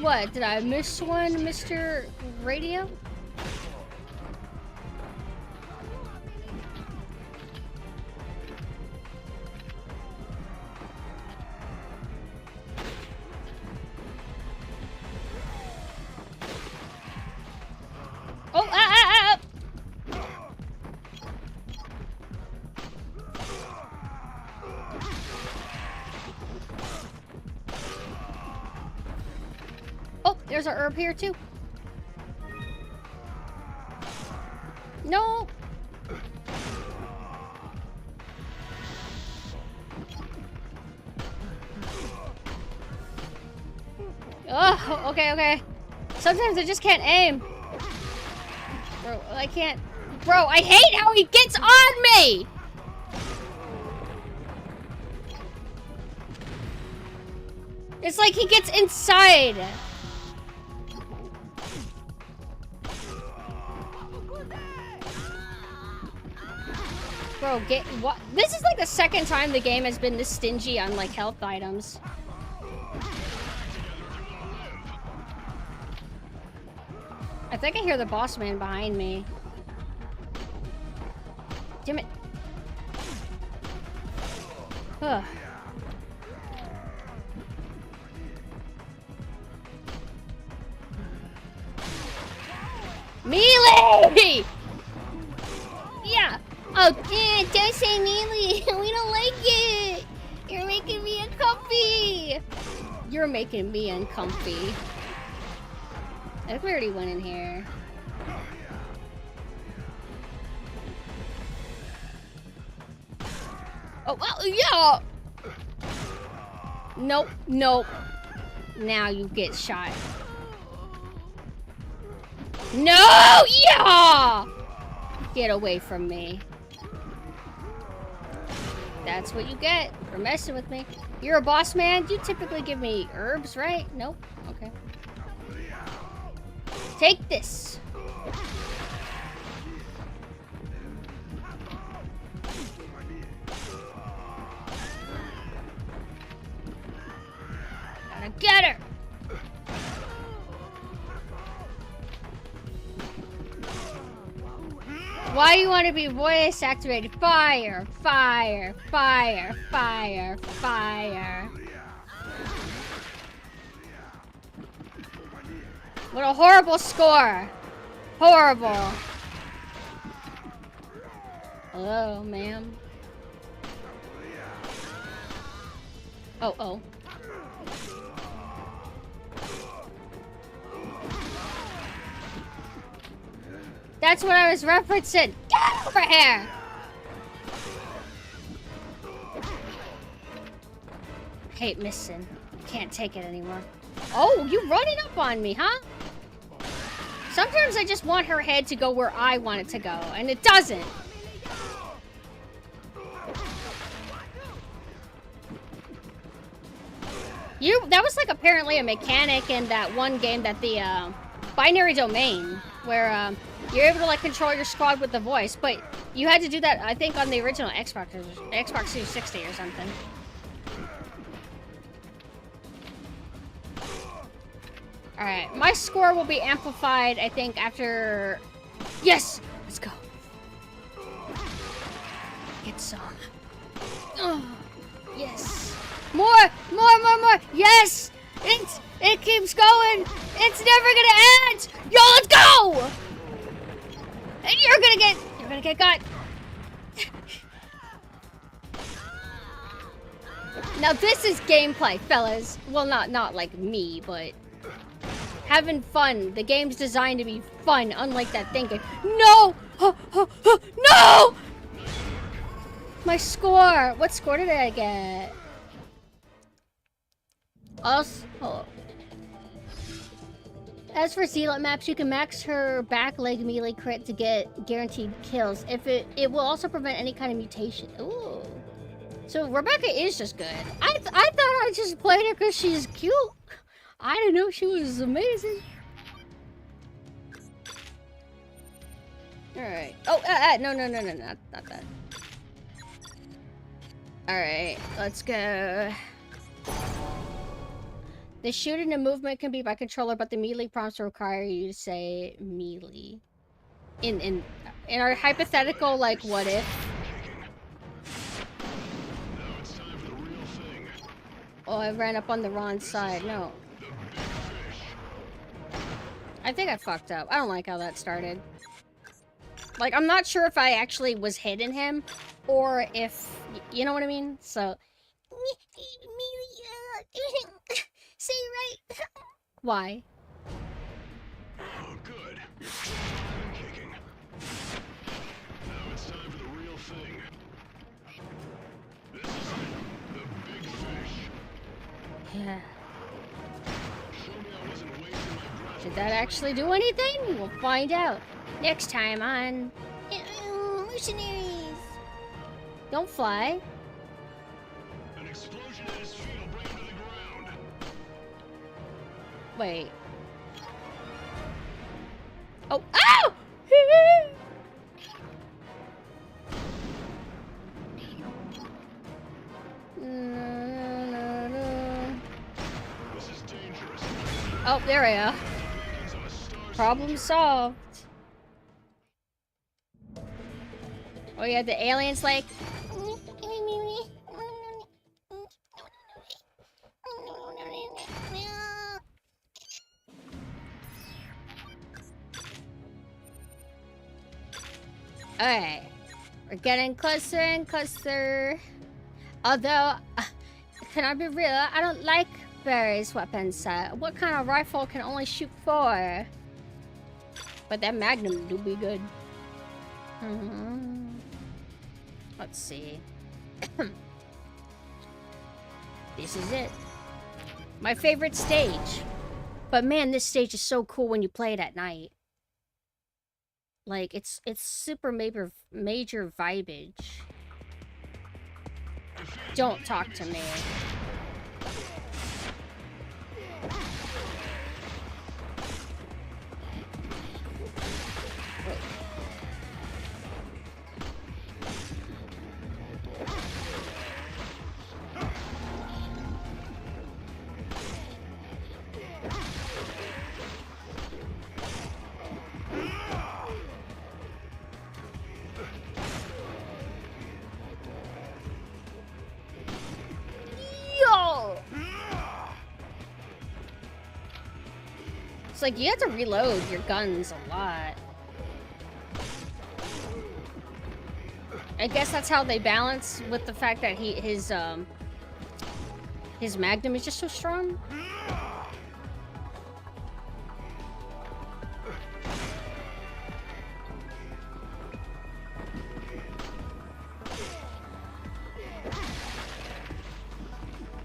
What? Did I miss one, Mr. Radio? Oh, Oh, there's a herb here too. No. Oh, okay. Sometimes I just can't aim. Bro, I can't. Bro, I hate how he gets on me! It's like he gets inside. Bro, get what? This is like the second time the game has been this stingy on like health items. I think I hear the boss man behind me. Damn it. Ugh. Melee! Yeah. Oh, don't say melee. We don't like it. You're making me uncomfy. You're making me uncomfy. I think we already went in here. Oh, well, yeah. Nope. Now you get shot. No! Yeah! Get away from me. That's what you get for messing with me. You're a boss man? You typically give me herbs, right? Nope. Okay. Take this. Gotta get her. Why do you want to be voice activated? Fire, fire, fire, fire, fire. What a horrible score. Horrible. Hello, ma'am. Oh. That's what I was referencing. Get over here! Hate missing. Can't take it anymore. Oh, you running up on me, huh? Sometimes I just want her head to go where I want it to go, and it doesn't. That was like apparently a mechanic in that one game that the binary domain, where you're able to like control your squad with the voice, but you had to do that, I think, on the original Xbox 360 or something. Alright, my score will be amplified, I think, after... Yes! Let's go. Get some. Oh, yes. More! Yes! It keeps going! It's never gonna end! Yo, let's go! And you're gonna get got. Now this is gameplay, fellas. Well, not like me, but having fun. The game's designed to be fun, unlike that thinking. No! No! My score. What score did I get? Also, as for Zealot maps, you can max her back leg melee crit to get guaranteed kills. If it will also prevent any kind of mutation. Ooh. So Rebecca is just good. I thought I just played her because she's cute. I didn't know she was amazing. All right. Oh, no, not that. All right, let's go. The shooting and movement can be by controller, but the melee prompts require you to say melee. In our hypothetical, like, what if? Oh, I ran up on the wrong side. No. I think I fucked up. I don't like how that started. Like, I'm not sure if I actually was hitting him, or if, you know what I mean? So, say right. Why? Oh, good. Kicking. Now it's time for the real thing. This is it. The big fish. Yeah. Show me I wasn't wasting my breath. Did that actually do anything? We'll find out next time on Mercenaries. Don't fly. An explosion in his feet will bring him to the ground. Wait. Oh! Ow! This is dangerous. Oh, there we are. Problem solved. Oh yeah, the alien's like... Alright. We're getting closer and closer. Although, can I be real? I don't like Barry's weapon set. What kind of rifle can only shoot 4? But that Magnum do be good. Let's see. This is it. My favorite stage. But man, this stage is so cool when you play it at night. Like, it's super major vibage. Don't talk to me. Wait. Yo! It's like you have to reload your guns a lot. I guess that's how they balance with the fact that his Magnum is just so strong.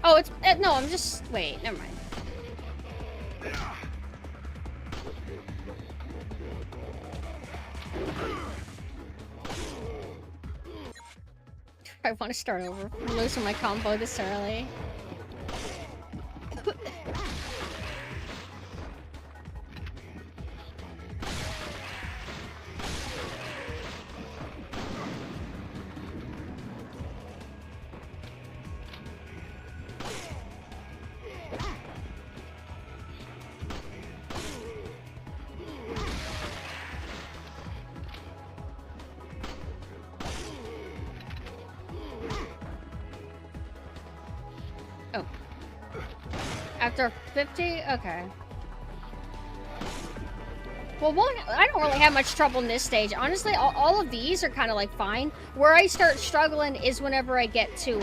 Oh, it's no. I'm just wait. Never mind. I want to start over. I'm losing my combo this early. Oh. After 50? Okay. Well, I don't really have much trouble in this stage. Honestly, all of these are kind of like fine. Where I start struggling is whenever I get to,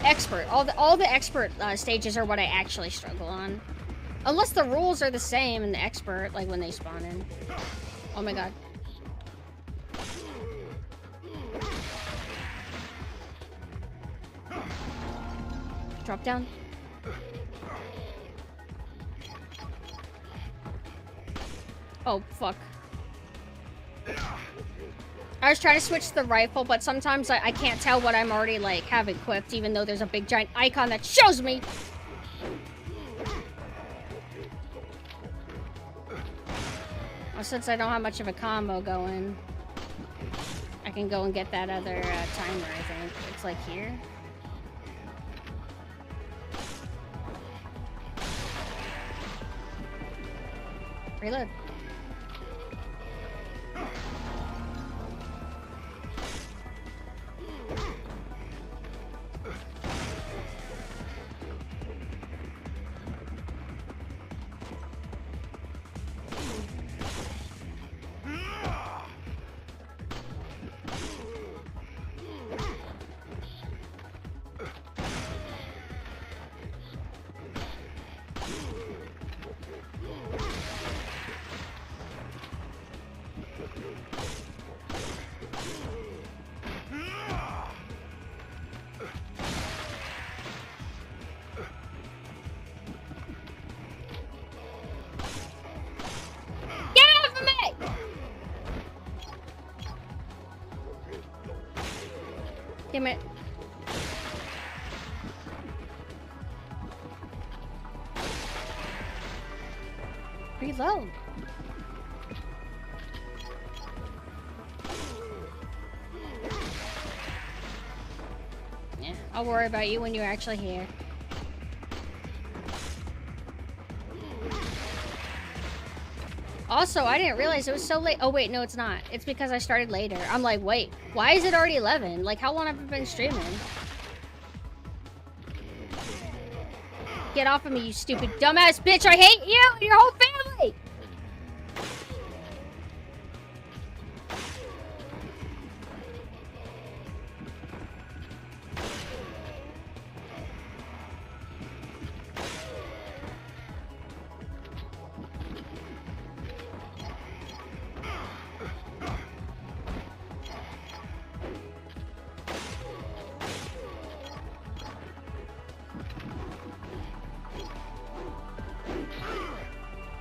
expert. All the expert stages are what I actually struggle on. Unless the rules are the same in the expert, like when they spawn in. Oh my god. Drop down. Oh, fuck. I was trying to switch to the rifle, but sometimes I can't tell what I'm already, like, have equipped, even though there's a big giant icon that shows me! Well, since I don't have much of a combo going, I can go and get that other timer, I think. It's, like, here. Reload. Damn it. Reload. Yeah, I'll worry about you when you're actually here. Also, I didn't realize it was so late. Oh, wait, no, it's not. It's because I started later. I'm like, wait, why is it already 11? Like, how long have I been streaming? Get off of me, you stupid dumbass bitch. I hate you and your whole family.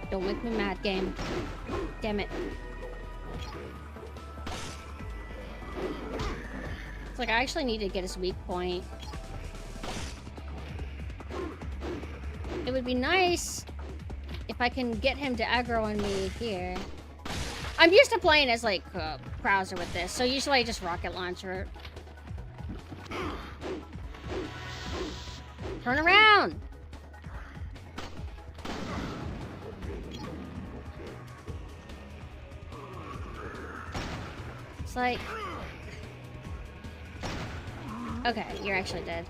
Don't make me mad, game. Damn it. It's like I actually need to get his weak point. It would be nice if I can get him to aggro on me here. I'm used to playing as, like, browser with this, so usually I just rocket launcher it. Turn around! It's like... Okay, you're actually dead.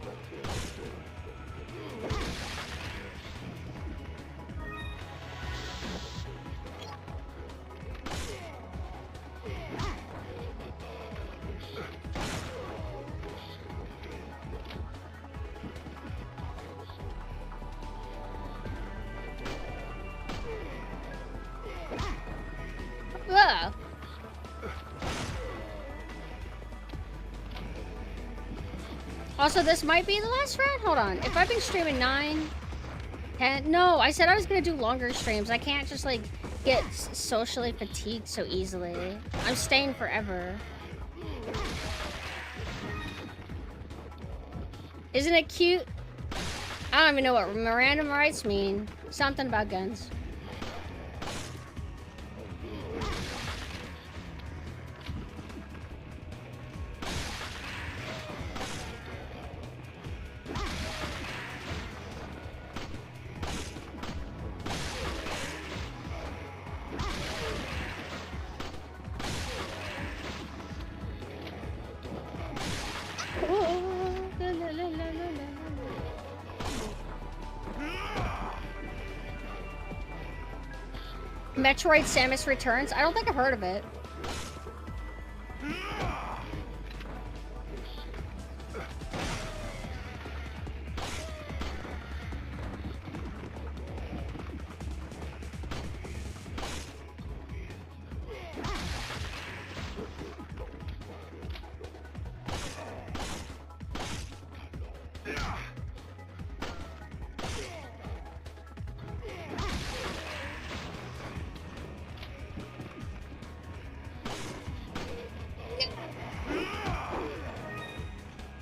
Whoa. Also, this might be the last round? Hold on. If I've been streaming 9, 10... No, I said I was going to do longer streams. I can't just, like, get socially fatigued so easily. I'm staying forever. Isn't it cute? I don't even know what Miranda rights mean. Something about guns. Metroid Samus Returns? I don't think I've heard of it.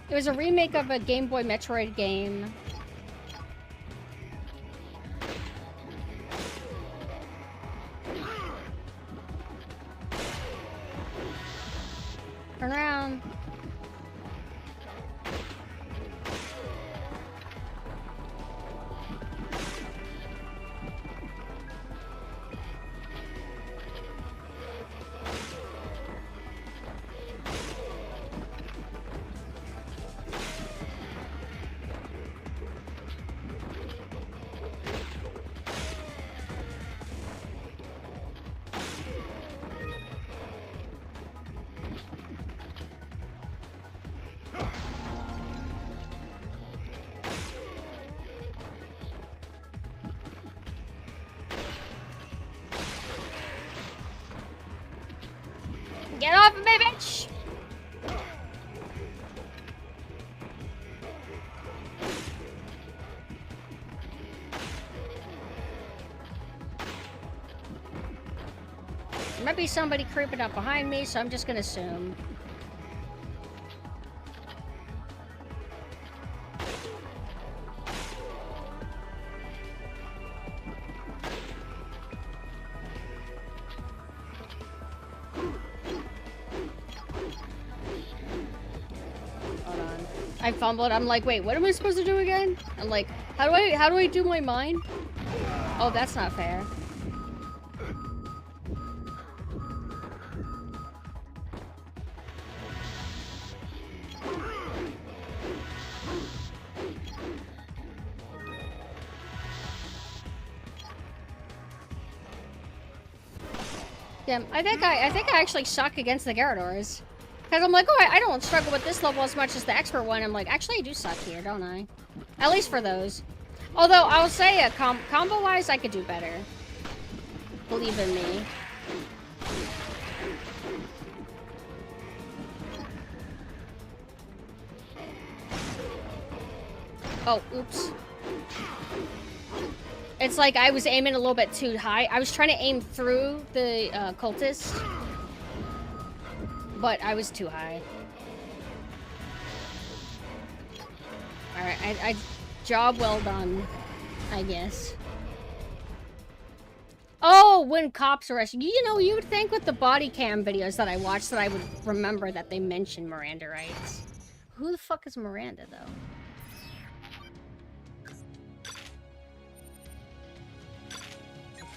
It was a remake of a Game Boy Metroid game. Turn around. Get off of me, bitch! There might be somebody creeping up behind me, so I'm just gonna assume. I fumbled. I'm like, wait, what am I supposed to do again? I'm like, how do I do my mine? Oh, that's not fair. Yeah, I think I actually suck against the Gyarados. Because I'm like, oh, I don't struggle with this level as much as the expert one. I'm like, actually, I do suck here, don't I? At least for those. Although, I'll say, combo-wise, I could do better. Believe in me. Oh, oops. It's like I was aiming a little bit too high. I was trying to aim through the cultist. But I was too high. Alright, I job well done, I guess. Oh, when cops arrest you. You know, you would think with the body cam videos that I watched that I would remember that they mentioned Miranda rights. Who the fuck is Miranda, though?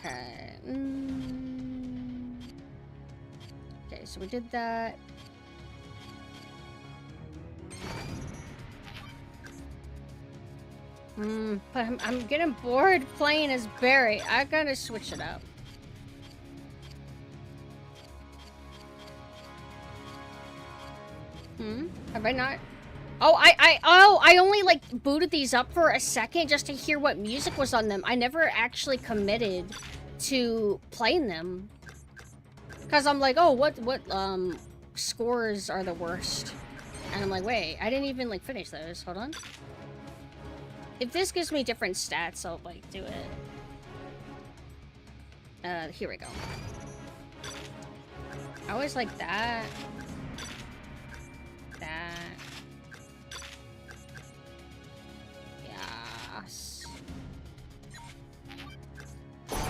Okay. Okay, so we did that. But I'm getting bored playing as Barry. I gotta switch it up. Have I not? Oh, I only like booted these up for a second just to hear what music was on them. I never actually committed to playing them. Cause I'm like, oh, what scores are the worst? And I'm like, wait, I didn't even like finish those. Hold on. If this gives me different stats, I'll like do it. Here we go. I always like that. That. Yes.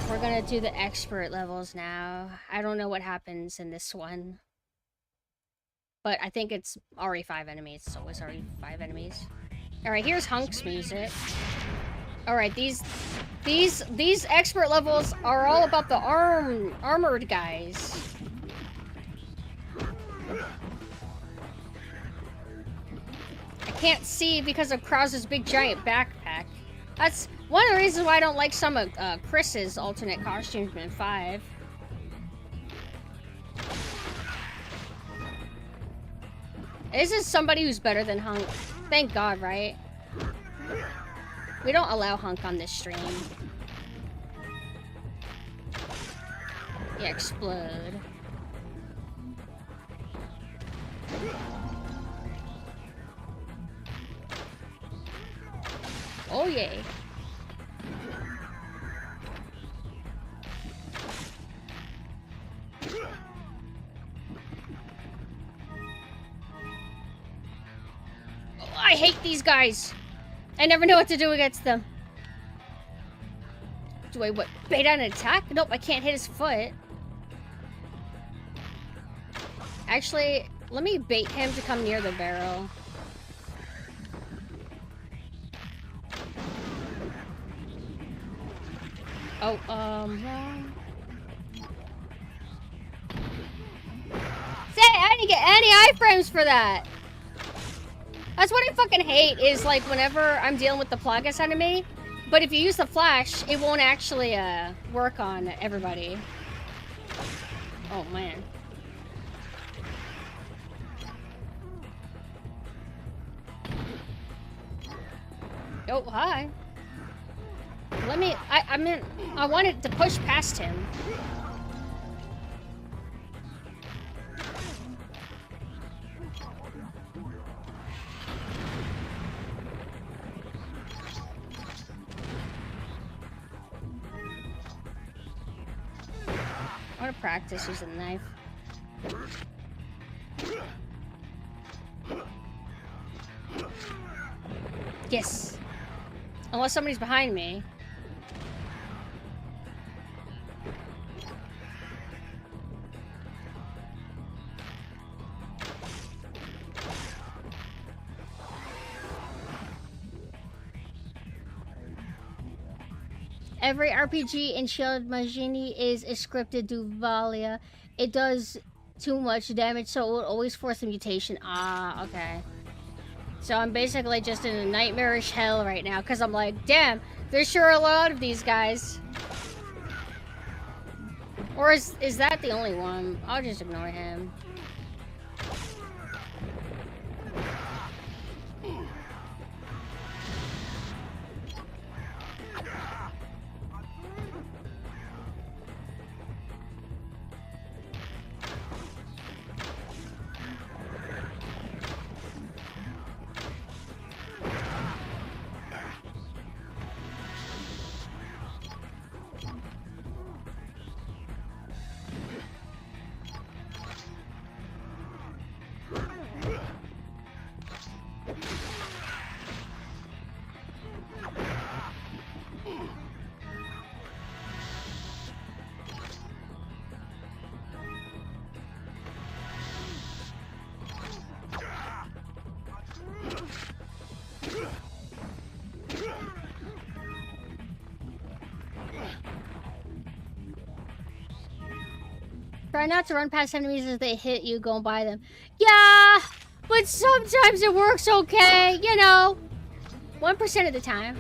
We're gonna do the expert levels now. I don't know what happens in this one. But I think it's already 5 enemies. It's always already 5 enemies. Alright, here's Hunk's music. Alright, these expert levels are all about the armored guys. I can't see because of Krause's big giant backpack. One of the reasons why I don't like some of Chris's alternate costumes in 5. This is somebody who's better than Hunk. Thank God, right? We don't allow Hunk on this stream. Yeah, explode. Oh, yay. Oh, I hate these guys. I never know what to do against them. Do I, what, bait on an attack? Nope, I can't hit his foot. Actually, let me bait him to come near the barrel. Oh, Say, I didn't get any iframes for that! That's what I fucking hate, is like whenever I'm dealing with the Plagas enemy, but if you use the flash, it won't actually, work on everybody. Oh, man. Oh, hi. Let me, I meant, I wanted to push past him. I want to practice using the knife. Yes. Unless somebody's behind me. Every RPG in Shield Magini is a scripted Duvalia. It does too much damage, so it will always force a mutation. Ah, okay. So I'm basically just in a nightmarish hell right now, because I'm like, damn, there's sure a lot of these guys. Or is that the only one? I'll just ignore him. Try not to run past enemies as they hit you, going by them. Yeah, but sometimes it works okay, you know. 1% of the time.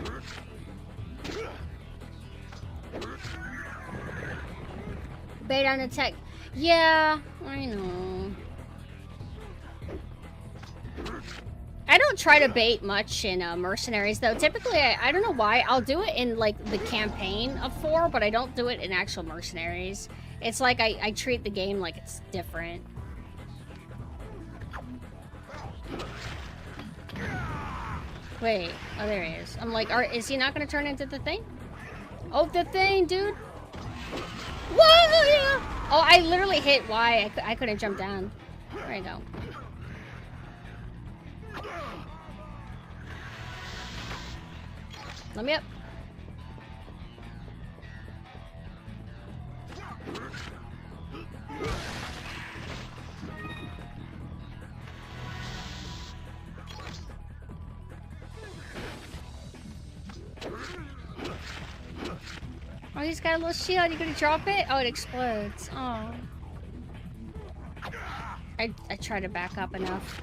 Bait on attack. Yeah, I know. I don't try to bait much in Mercenaries, though. Typically, I don't know why. I'll do it in, like, the campaign of 4, but I don't do it in actual Mercenaries. It's like I treat the game like it's different. Wait. Oh, there he is. I'm like, is he not going to turn into the thing? Oh, the thing, dude. Whoa, yeah. Oh, I literally hit Y. I couldn't jump down. There you go. Let me up. Oh, he's got a little shield. You gonna drop it? Oh, it explodes. Oh. I try to back up enough.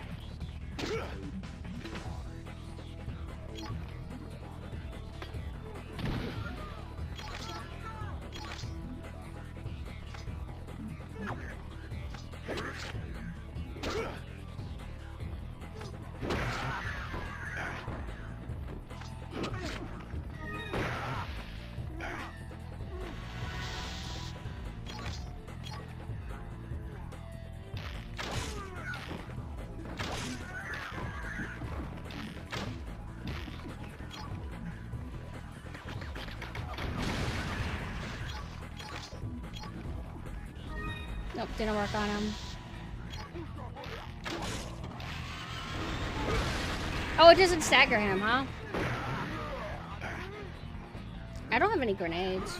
Nope, didn't work on him. Oh, it doesn't stagger him, huh? I don't have any grenades.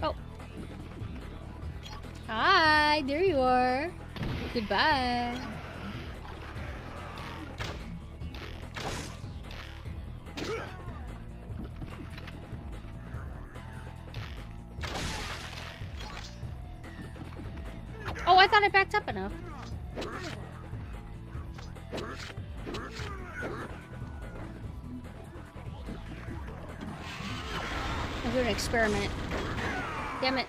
Oh. Hi, there you are. Goodbye. Oh, I thought I backed up enough. I'm doing an experiment. Damn it.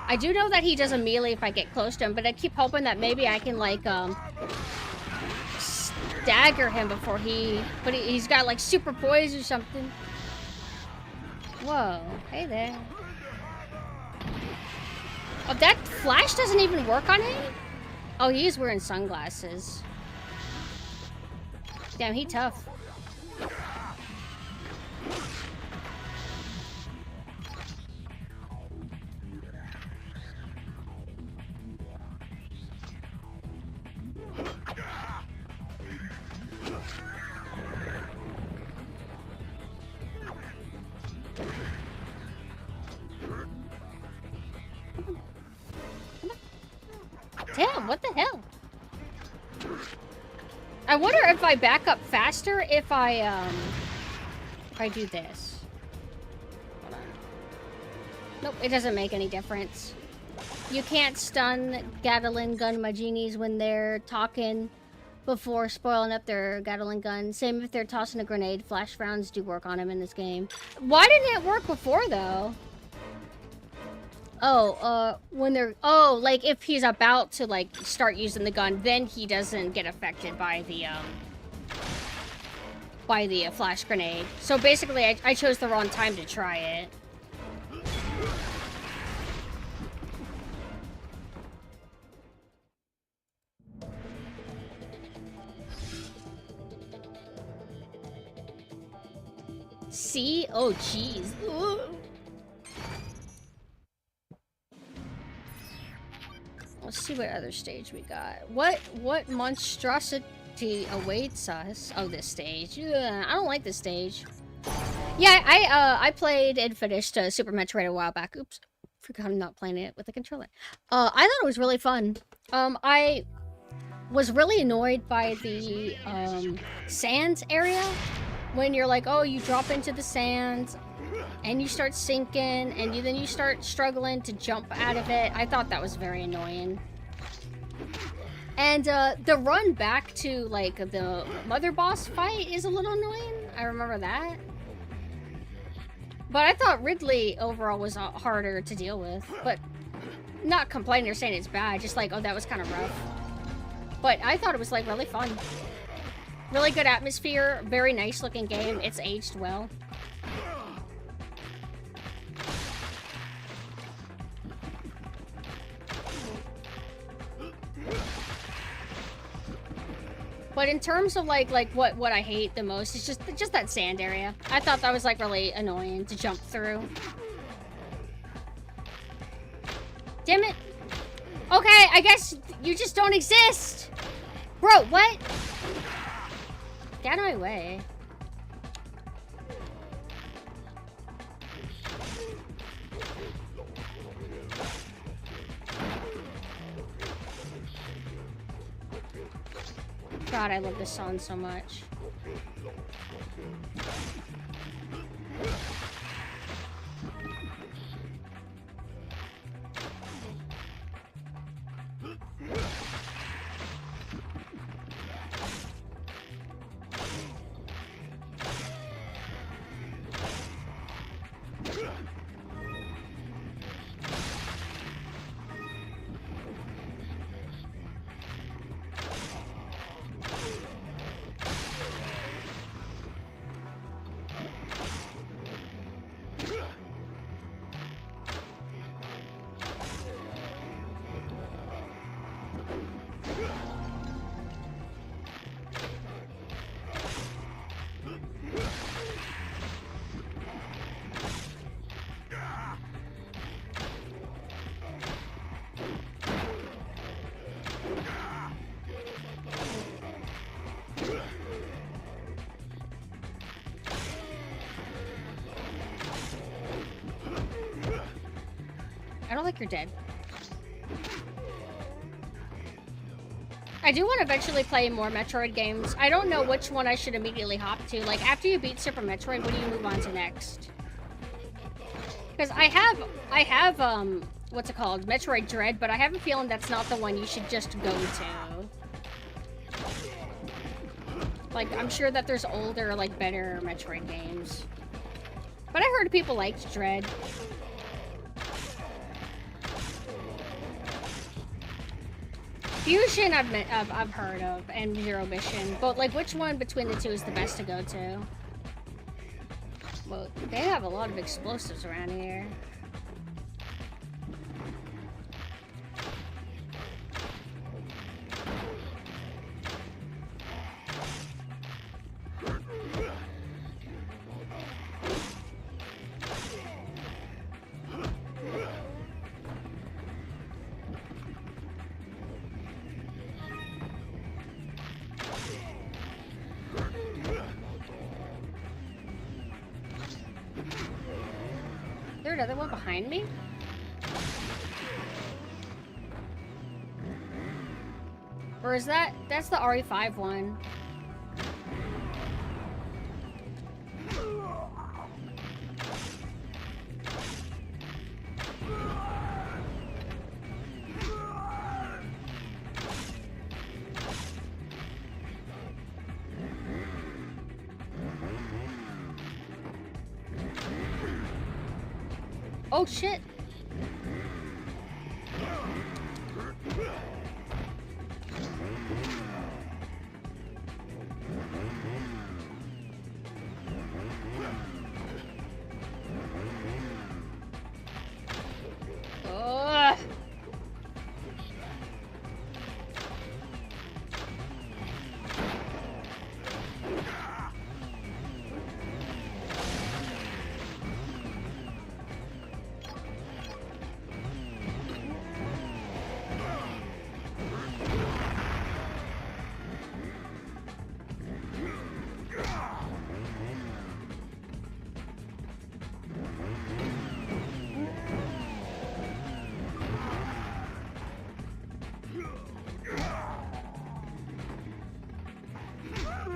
I do know that he does a melee if I get close to him, but I keep hoping that maybe I can, like, stagger him before he... But he's got, like, super poise or something. Whoa. Hey there. Oh, that flash doesn't even work on him? Oh, he is wearing sunglasses. Damn, he tough. Damn, what the hell? I wonder if I back up faster if I do this. Hold on. Nope, it doesn't make any difference. You can't stun Gatling gun Maginis when they're talking before spoiling up their Gatling gun. Same if they're tossing a grenade. Flash rounds do work on him in this game. Why didn't it work before, though? Oh, when they're... Oh, like, if he's about to, like, start using the gun, then he doesn't get affected by the flash grenade. So basically, I chose the wrong time to try it. See? Oh, jeez. Let's see what other stage we got. What monstrosity awaits us? Oh, this stage. Ugh, I don't like this stage. Yeah, I played and finished Super Metroid a while back. Oops, forgot I'm not playing it with a controller. I thought it was really fun. I was really annoyed by the sand area. When you're like, oh, you drop into the sand and you start sinking and then you start struggling to jump out of it. I thought that was very annoying. And the run back to, like, the mother boss fight is a little annoying. I remember that. But I thought Ridley overall was harder to deal with. But not complaining or saying it's bad, just like, oh, that was kind of rough. But I thought it was, like, really fun. Really good atmosphere, very nice looking game. It's aged well. But in terms of like what I hate the most is just that sand area. I thought that was like really annoying to jump through. Damn it. Okay, I guess you just don't exist. Bro, what? Get out of my way. God, I love this song so much. like you're dead. I do want to eventually play more Metroid games. I don't know which one I should immediately hop to. Like, after you beat Super Metroid, what do you move on to next? Because I have, what's it called? Metroid Dread, but I have a feeling that's not the one you should just go to. Like, I'm sure that there's older, like, better Metroid games. But I heard people liked Dread. Fusion I've heard of, and Zero Mission. But, like, which one between the two is the best to go to? Well, they have a lot of explosives around here. Is there another one behind me? Or is that's the RE5 one? Oh shit! Ugh.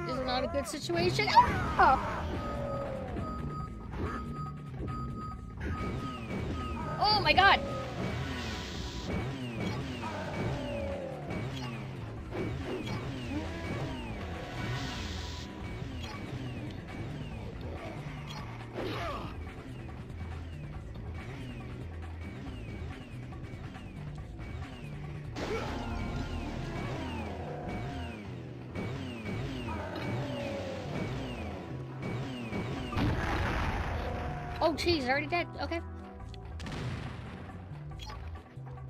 This is not a good situation. Oh. Oh my god! Oh, geez, already dead. Okay.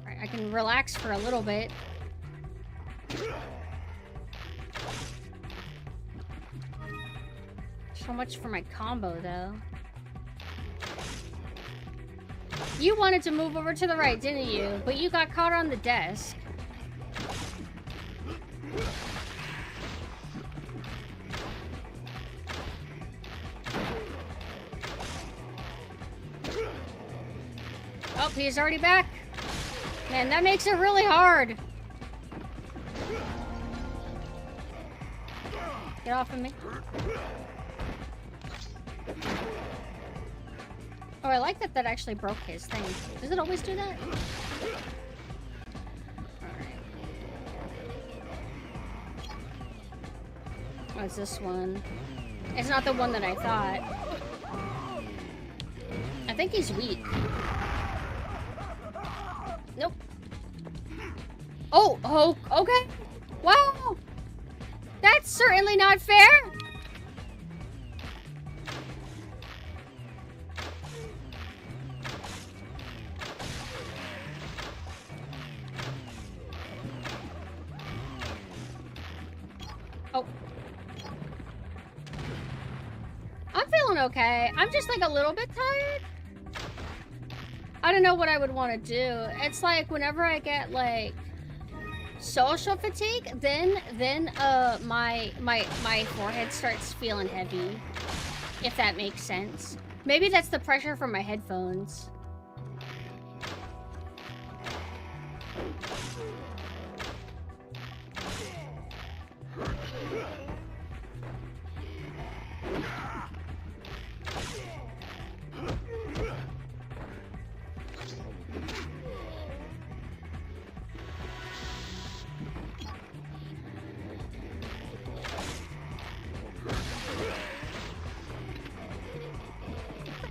Alright, I can relax for a little bit. So much for my combo, though. You wanted to move over to the right, didn't you? But you got caught on the desk. Oh, he's already back. Man, that makes it really hard. Get off of me. Oh, I like that actually broke his thing. Does it always do that? Alright. Oh, it's this one. It's not the one that I thought. I think he's weak. Nope. Oh, okay. Wow. That's certainly not fair. Oh. I'm feeling okay. I'm just like a little bit tired. I don't know what I would want to do. It's like whenever I get like social fatigue, then my forehead starts feeling heavy. If that makes sense. Maybe that's the pressure from my headphones.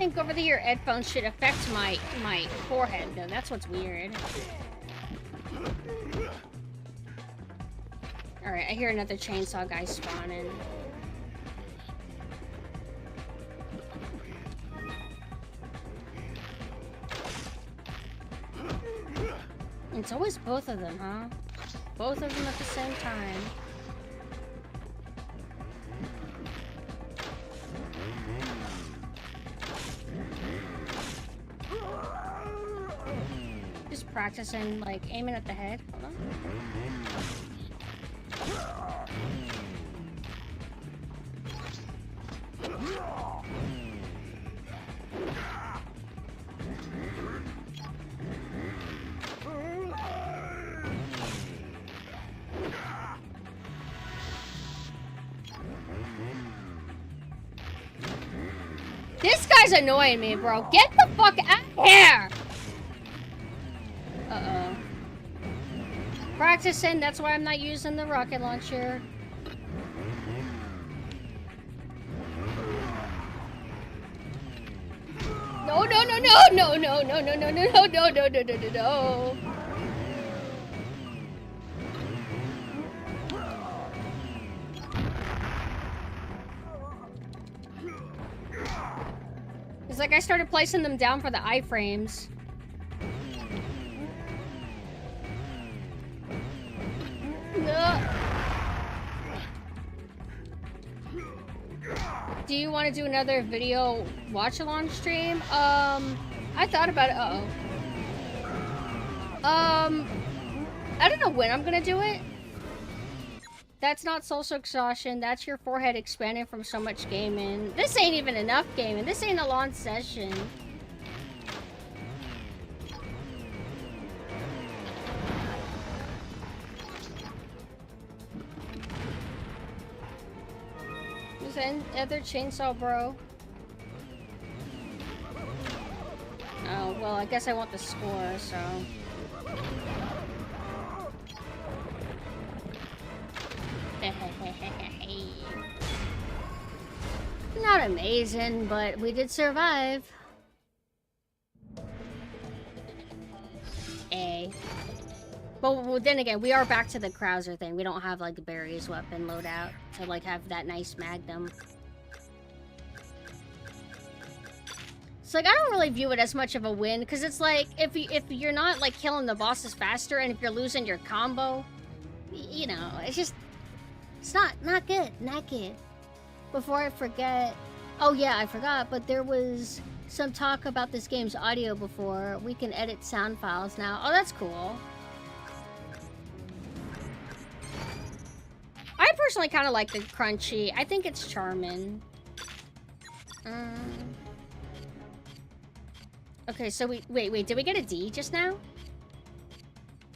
think over the ear headphones should affect my forehead though. That's what's weird. Alright, I hear another chainsaw guy spawning. It's always both of them, huh? Both of them at the same time. Just practicing, like, aiming at the head. Hold on. This guy's annoying me, bro. Get the fuck out of here! Uh-oh. Practicing, that's why I'm not using the rocket launcher. No, no, no, no, no, no, no, no, no, no, no, no, no, no, no, no. It's like I started placing them down for the iframes. No. Do you want to do another video watch-along stream? I thought about it. I don't know when I'm gonna do it. That's not social exhaustion. That's your forehead expanding from so much gaming. This ain't even enough gaming. This ain't a long session. Is that other chainsaw, bro? Oh, well, I guess I want the score, so... Not amazing, but we did survive. But then again, we are back to the Krauser thing. We don't have like the Barry's weapon loadout to like have that nice magnum. So like I don't really view it as much of a win because it's like if you're not like killing the bosses faster and if you're losing your combo, you know, it's just it's not good, not good. Before I forget, oh yeah, I forgot, but there was some talk about this game's audio before. We can edit sound files now. Oh, that's cool. I personally kind of like the crunchy. I think it's charming. Okay, so wait, did we get a D just now?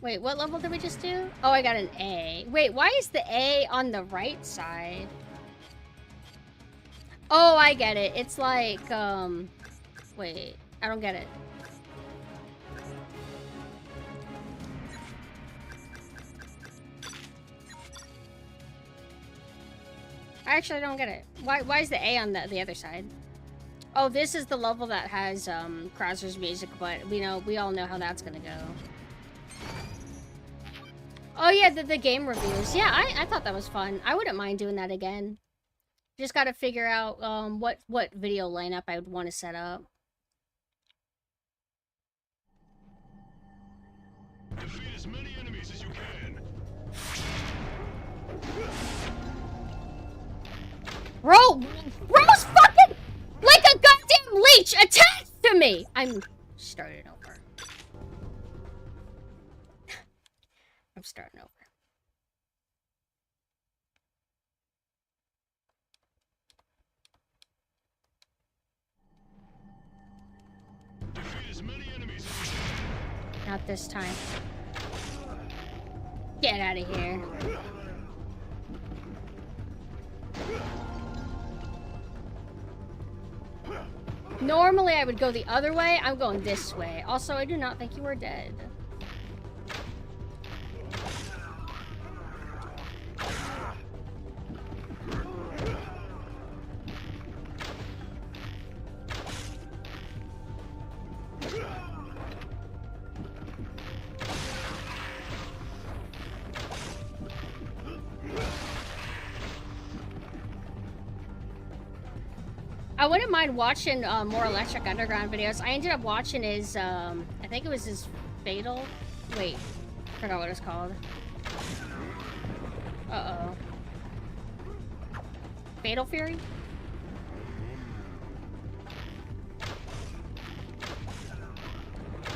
Wait, what level did we just do? Oh, I got an A. Wait, why is the A on the right side? Oh, I get it. It's like, wait, I don't get it. I actually don't get it. Why is the A on the other side? Oh, this is the level that has, Krauser's music, but we all know how that's gonna go. Oh yeah, the game reviews. Yeah, I thought that was fun. I wouldn't mind doing that again. Just gotta figure out what video lineup I would want to set up. Defeat as many enemies as you can. Bro's fucking like a goddamn leech attached to me. I'm starting over. I'm starting over. Defeat as many enemies as you can. Not this time. Get out of here. Normally I would go the other way. I'm going this way. Also, I do not think you are dead. I wouldn't mind watching more Electric Underground videos. I ended up watching his, I think it was his Fatal. Wait, I forgot what it's called. Uh-oh. Fatal Fury?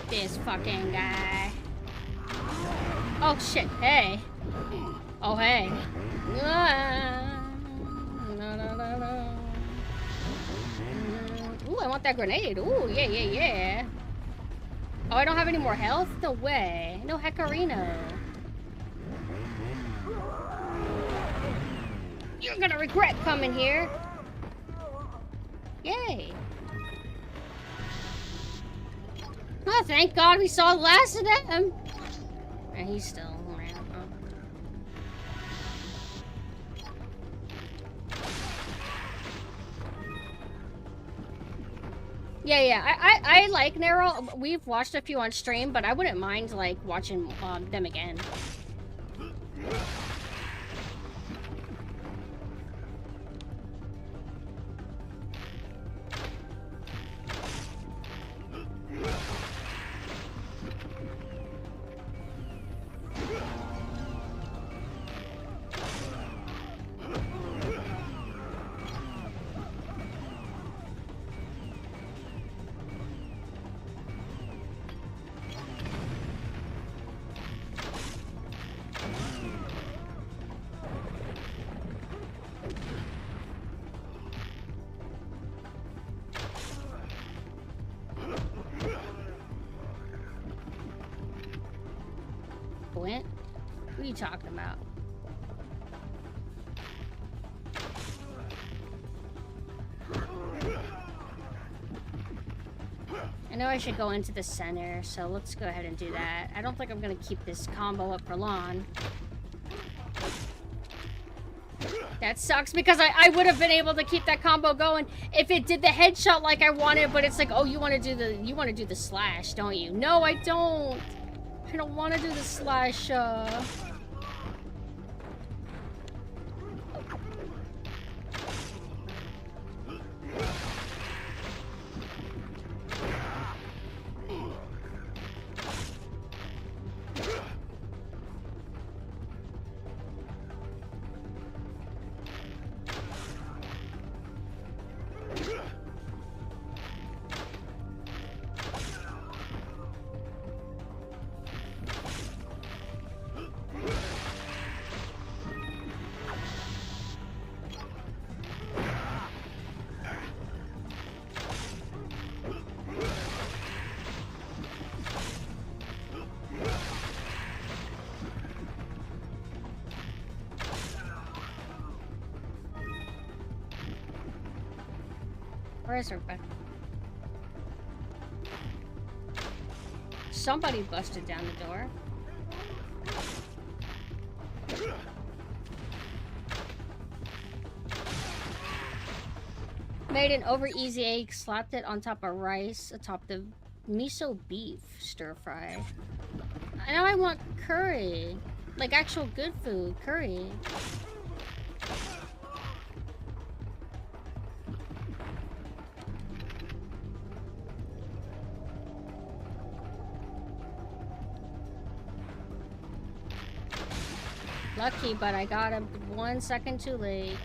This fucking guy. Oh shit, hey. Oh hey. Ooh, I want that grenade. Ooh, yeah, yeah, yeah. Oh, I don't have any more health? No way. No heckarino. You're gonna regret coming here. Yay. Oh, thank God we saw the last of them. And he's still around. Yeah, I like Nero. We've watched a few on stream, but I wouldn't mind, like, watching them again. What are you talking about? I know I should go into the center, so let's go ahead and do that. I don't think I'm gonna keep this combo up for long. That sucks because I would have been able to keep that combo going if it did the headshot like I wanted, but it's like, oh, you want to do the slash, don't you? No, I don't. I don't want to do the slash. Where is everybody? Somebody busted down the door. Made an over easy egg, slapped it on top of rice, atop the miso beef stir fry. I know I want curry. Like actual good food, curry. Lucky, but I got him 1 second too late.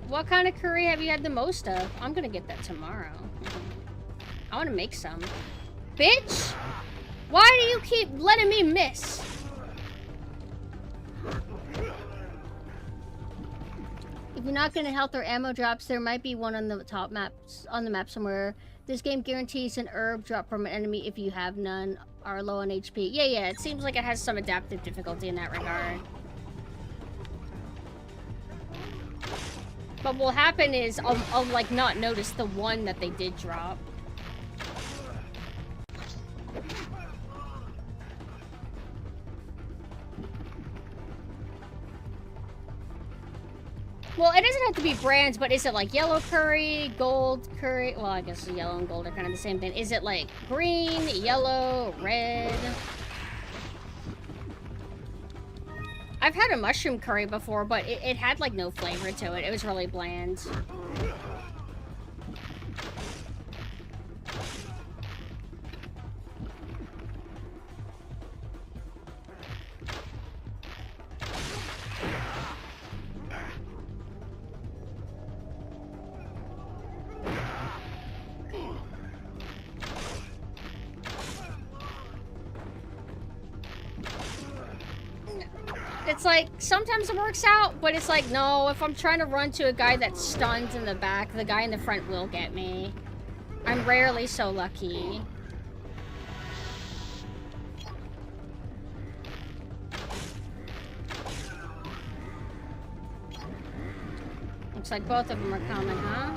What kind of curry have you had the most of? I'm gonna get that tomorrow. I want to make some. Bitch! Why do you keep letting me miss? If you're not getting health or ammo drops, there might be one on the top maps, on the map somewhere. This game guarantees an herb drop from an enemy if you have none, are low on HP. Yeah, it seems like it has some adaptive difficulty in that regard. But what'll happen is I'll like not notice the one that they did drop. Well, it doesn't have to be brands, but is it like yellow curry, gold curry? Well, I guess yellow and gold are kind of the same thing. Is it like green, yellow, red? I've had a mushroom curry before, but it had like no flavor to it. It was really bland. It's like, sometimes it works out, but it's like, no, if I'm trying to run to a guy that's stunned in the back, the guy in the front will get me. I'm rarely so lucky. Looks like both of them are coming, huh?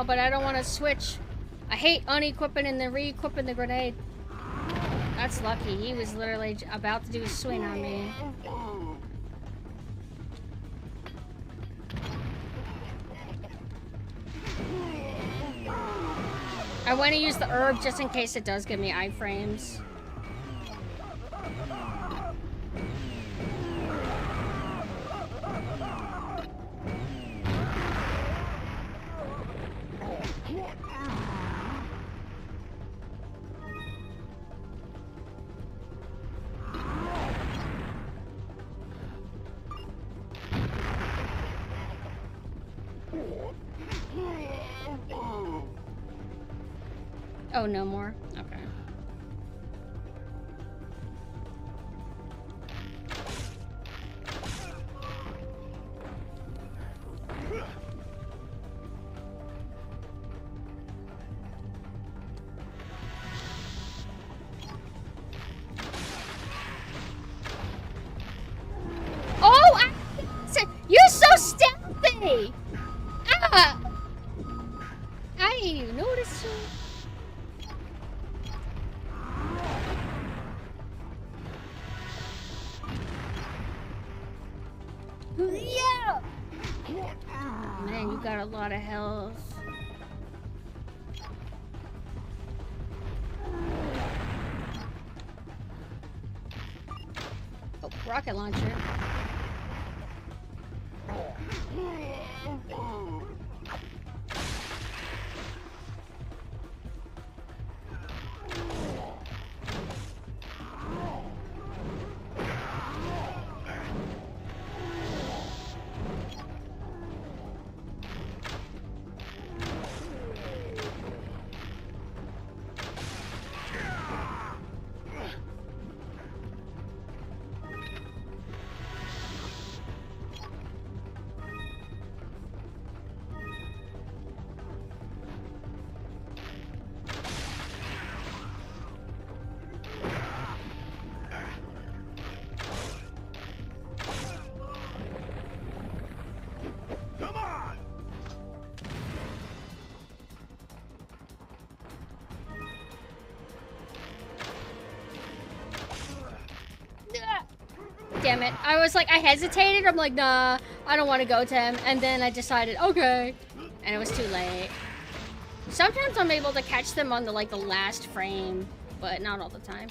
But I don't want to switch. I hate unequipping and then re-equipping the grenade. That's lucky. He was literally about to do a swing on me. I want to use the herb just in case it does give me iframes. Oh, no more? Okay. Oh, you're so stealthy! Ah! I didn't even notice you. Yeah! Man, you got a lot of health. Oh, rocket launcher. Damn it. I was like, I hesitated. I'm like, nah, I don't want to go to him. And then I decided, okay. And it was too late. Sometimes I'm able to catch them on the, like, the last frame, but not all the time.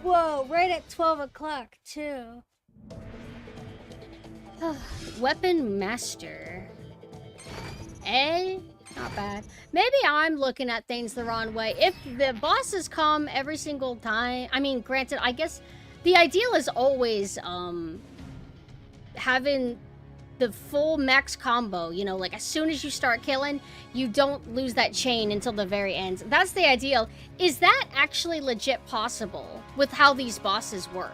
Whoa, right at 12 o'clock, too. Weapon Master. Not bad. Maybe I'm looking at things the wrong way. If the bosses come every single time, I mean, granted, I guess the ideal is always, having the full max combo, you know, like as soon as you start killing, you don't lose that chain until the very end. That's the ideal. Is that actually legit possible with how these bosses work?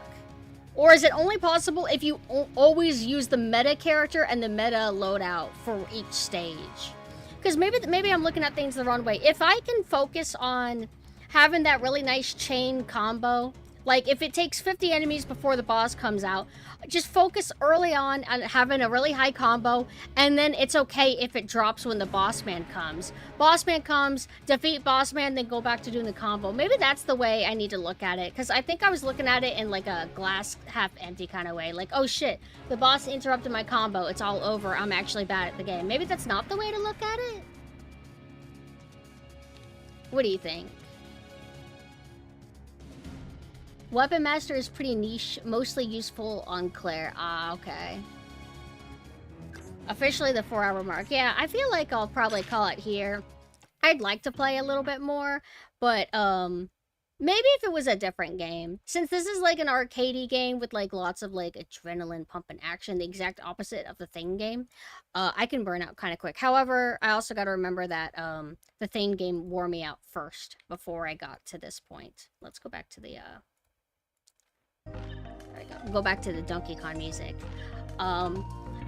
Or is it only possible if you always use the meta character and the meta loadout for each stage? Because maybe I'm looking at things the wrong way. If I can focus on having that really nice chain combo, like if it takes 50 enemies before the boss comes out, just focus early on having a really high combo, and then it's okay if it drops when the boss man comes. Boss man comes, defeat boss man, then go back to doing the combo. Maybe that's the way I need to look at it, because I think I was looking at it in like a glass half empty kind of way. Like, oh shit, the boss interrupted my combo, it's all over, I'm actually bad at the game. Maybe that's not the way to look at it? What do you think? Weapon Master is pretty niche, mostly useful on Claire. Ah, okay. Officially the 4-hour mark. Yeah, I feel like I'll probably call it here. I'd like to play a little bit more, but maybe if it was a different game. Since this is like an arcadey game with like lots of like adrenaline pumping action, the exact opposite of the Thing game, I can burn out kind of quick. However, I also got to remember that the Thing game wore me out first before I got to this point. Let's go back to the there we go. Go back to the Donkey Kong music.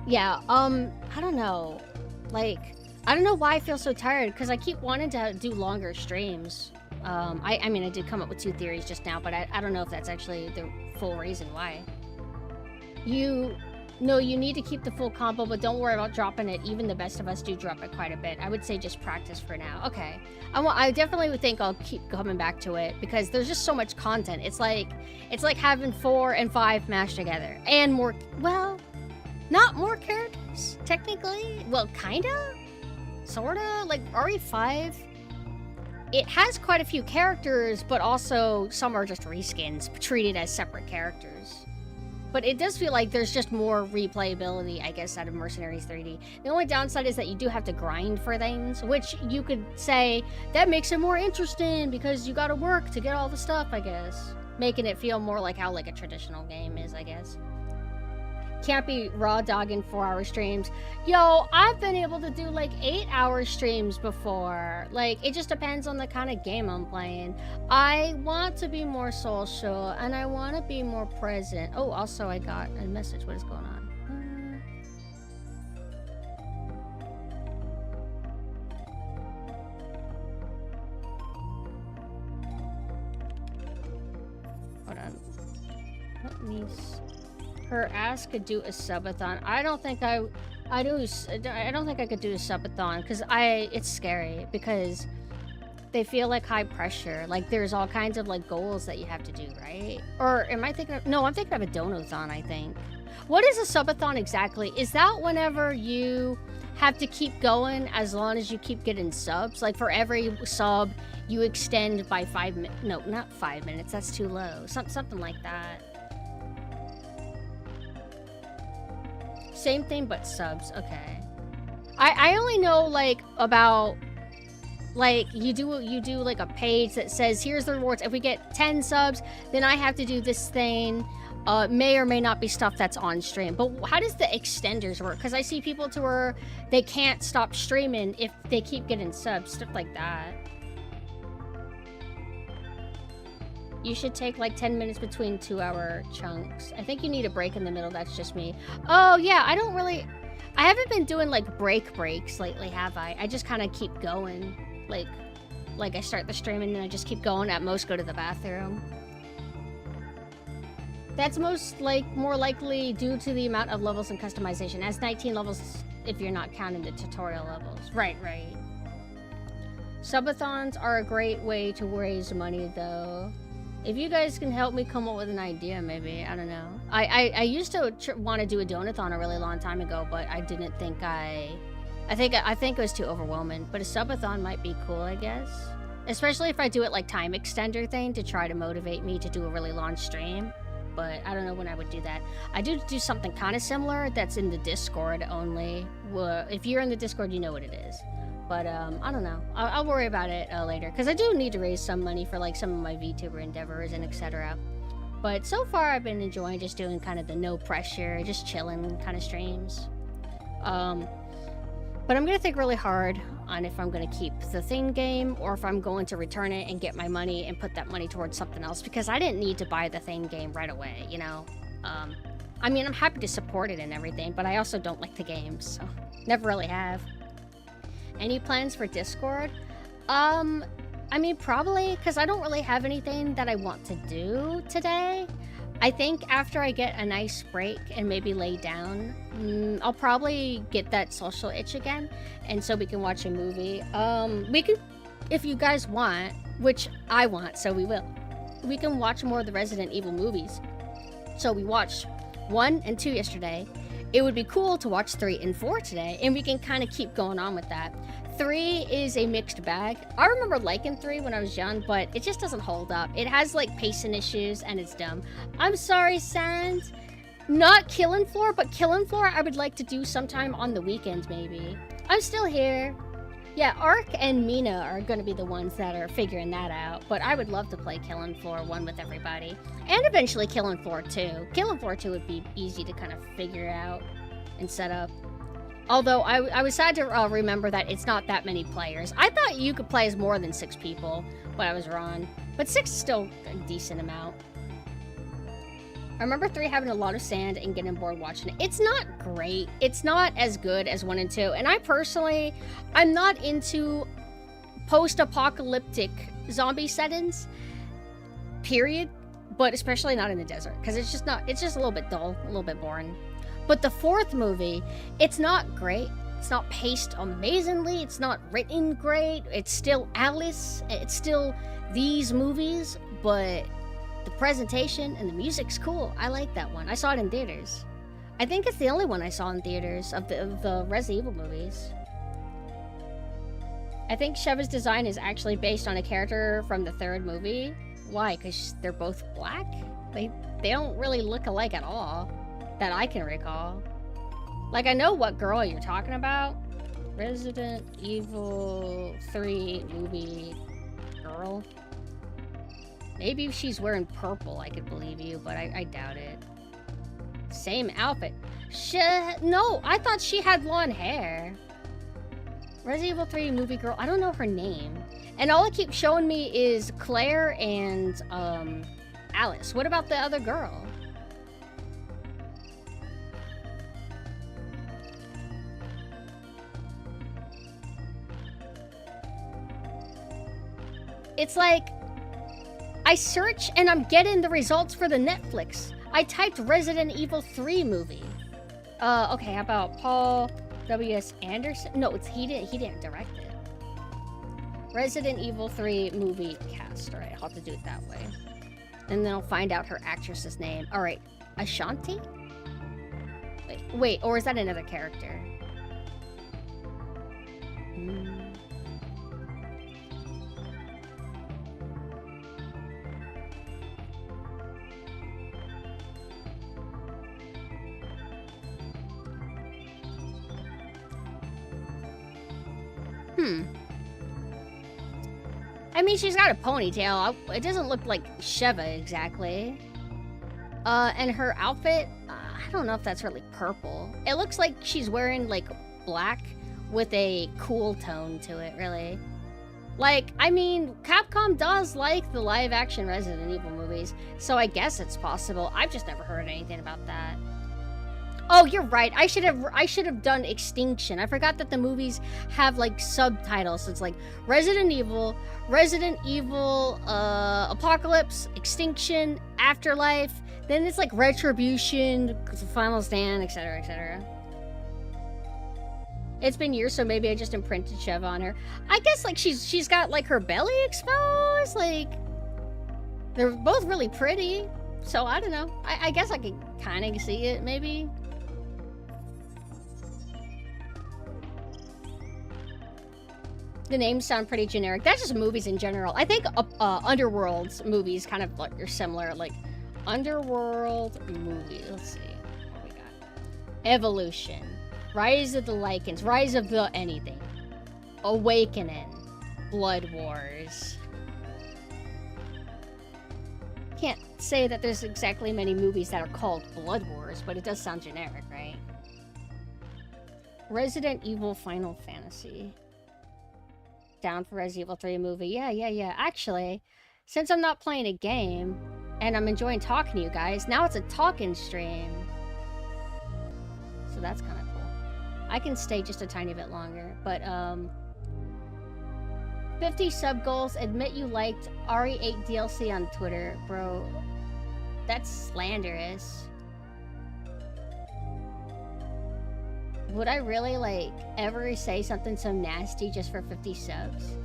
Yeah, I don't know. Like, I don't know why I feel so tired, because I keep wanting to do longer streams. I mean, I did come up with 2 theories just now, but I don't know if that's actually the full reason why. No, you need to keep the full combo, but don't worry about dropping it. Even the best of us do drop it quite a bit. I would say just practice for now. Okay. I definitely would think I'll keep coming back to it, because there's just so much content. It's like having 4 and 5 mashed together. And more, well, not more characters, technically. Well, kinda? Sorta? Like, RE5, it has quite a few characters, but also some are just reskins, treated as separate characters. But it does feel like there's just more replayability, I guess, out of Mercenaries 3D. The only downside is that you do have to grind for things, which you could say, that makes it more interesting because you gotta work to get all the stuff, I guess. Making it feel more like how like a traditional game is, I guess. Can't be raw dogging 4-hour streams. Yo, I've been able to do like 8-hour streams before. Like, it just depends on the kind of game I'm playing. I want to be more social and I want to be more present. Oh, also I got a message. What is going on? Hold on. Let me see. Her ass could do a subathon. I don't think I don't think I could do a subathon, because it's scary, because they feel like high pressure. Like there's all kinds of like goals that you have to do, right? Or am I thinking of, no, I'm thinking of a donathon, I think. What is a subathon exactly? Is that whenever you have to keep going as long as you keep getting subs? Like for every sub you extend by 5 minutes. No, not 5 minutes. That's too low. Something like that. Same thing, but subs. Okay. I only know like about like you do like a page that says here's the rewards. If we get 10 subs, then I have to do this thing. May or may not be stuff that's on stream. But how does the extenders work? Because I see people to where they can't stop streaming if they keep getting subs, stuff like that. You should take like 10 minutes between 2-hour chunks. I think you need a break in the middle. That's just me. Oh yeah, I haven't been doing like breaks lately, have I? I just kind of keep going. Like I start the stream and then I just keep going. At most go to the bathroom. That's more likely due to the amount of levels and customization. As 19 levels if you're not counting the tutorial levels. Right. Subathons are a great way to raise money though. If you guys can help me come up with an idea, maybe. I don't know. I used to want to do a donathon a really long time ago, but I didn't think I think it was too overwhelming. But a subathon might be cool, I guess. Especially if I do it like time extender thing to try to motivate me to do a really long stream. But I don't know when I would do that. I do something kind of similar that's in the Discord only. Well, if you're in the Discord, you know what it is. But I don't know. I'll worry about it later, because I do need to raise some money for like some of my VTuber endeavors and etc. But so far I've been enjoying just doing kind of the no pressure, just chilling kind of streams. But I'm gonna think really hard on if I'm gonna keep the Thing game or if I'm going to return it and get my money and put that money towards something else, because I didn't need to buy the Thing game right away, you know? I mean, I'm happy to support it and everything, but I also don't like the game, so never really have. Any plans for Discord? I mean, probably, because I don't really have anything that I want to do today. I think after I get a nice break and maybe lay down, I'll probably get that social itch again, and so we can watch a movie. We can, if you guys want, which I want, so we will. We can watch more of the Resident Evil movies. So we watched 1 and 2 yesterday. It would be cool to watch 3 and 4 today, and we can kind of keep going on with that. 3 is a mixed bag. I remember liking 3 when I was young, but it just doesn't hold up. It has like pacing issues and it's dumb. I'm sorry, Sand. Not Killing Floor, but Killing Floor I would like to do sometime on the weekend maybe. I'm still here. Yeah, Ark and Mina are going to be the ones that are figuring that out, but I would love to play Killing Floor 1 with everybody. And eventually Killing Floor 2. Killing Floor 2 would be easy to kind of figure out and set up. Although I was sad to remember that it's not that many players. I thought you could play as more than 6 people, but I was wrong. But 6 is still a decent amount. I remember 3 having a lot of sand and getting bored watching it. It's not great. It's not as good as 1 and 2. And I personally, I'm not into post-apocalyptic zombie settings, period. But especially not in the desert, because it's just a little bit dull, a little bit boring. But the 4th movie, it's not great. It's not paced amazingly. It's not written great. It's still Alice. It's still these movies, but the presentation and the music's cool. I like that one. I saw it in theaters. I think it's the only one I saw in theaters of the Resident Evil movies. I think Sheva's design is actually based on a character from the 3rd movie. Why? Because they're both black? They don't really look alike at all. That I can recall. Like, I know what girl you're talking about. Resident Evil 3 movie girl. Maybe if she's wearing purple, I could believe you, but I doubt it. Same outfit. No, I thought she had blonde hair. Resident Evil 3 movie girl. I don't know her name. And all it keeps showing me is Claire and Alice. What about the other girl? It's like, I search and I'm getting the results for the Netflix. I typed Resident Evil 3 movie. Okay, how about Paul W.S. Anderson? No, he didn't direct it. Resident Evil 3 movie cast. Alright, I'll have to do it that way. And then I'll find out her actress's name. Alright, Ashanti? Wait, or is that another character? I mean, she's got a ponytail. It doesn't look like Sheva exactly. And her outfit, I don't know if that's really purple. It looks like she's wearing like black with a cool tone to it, really. Like, I mean, Capcom does like the live action Resident Evil movies, so I guess it's possible. I've just never heard anything about that. Oh, you're right. I should have done Extinction. I forgot that the movies have like subtitles. So it's like Resident Evil, Apocalypse, Extinction, Afterlife. Then it's like Retribution, Final Stand, etc., etc. It's been years, so maybe I just imprinted Sheva on her. I guess like she's got like her belly exposed. Like, they're both really pretty. So I don't know. I guess I could kind of see it maybe. The names sound pretty generic. That's just movies in general. I think Underworld's movies kind of are similar. Like, Underworld movie. Let's see what we got. Evolution. Rise of the Lycans. Rise of the anything. Awakening. Blood Wars. Can't say that there's exactly many movies that are called Blood Wars, but it does sound generic, right? Resident Evil Final Fantasy. Down for Resident Evil 3 movie. Yeah. Actually, since I'm not playing a game and I'm enjoying talking to you guys, now it's a talking stream. So that's kind of cool. I can stay just a tiny bit longer, but 50 sub goals. Admit you liked RE8 DLC on Twitter, bro. That's slanderous. Would I really, like, ever say something so nasty just for 50 subs?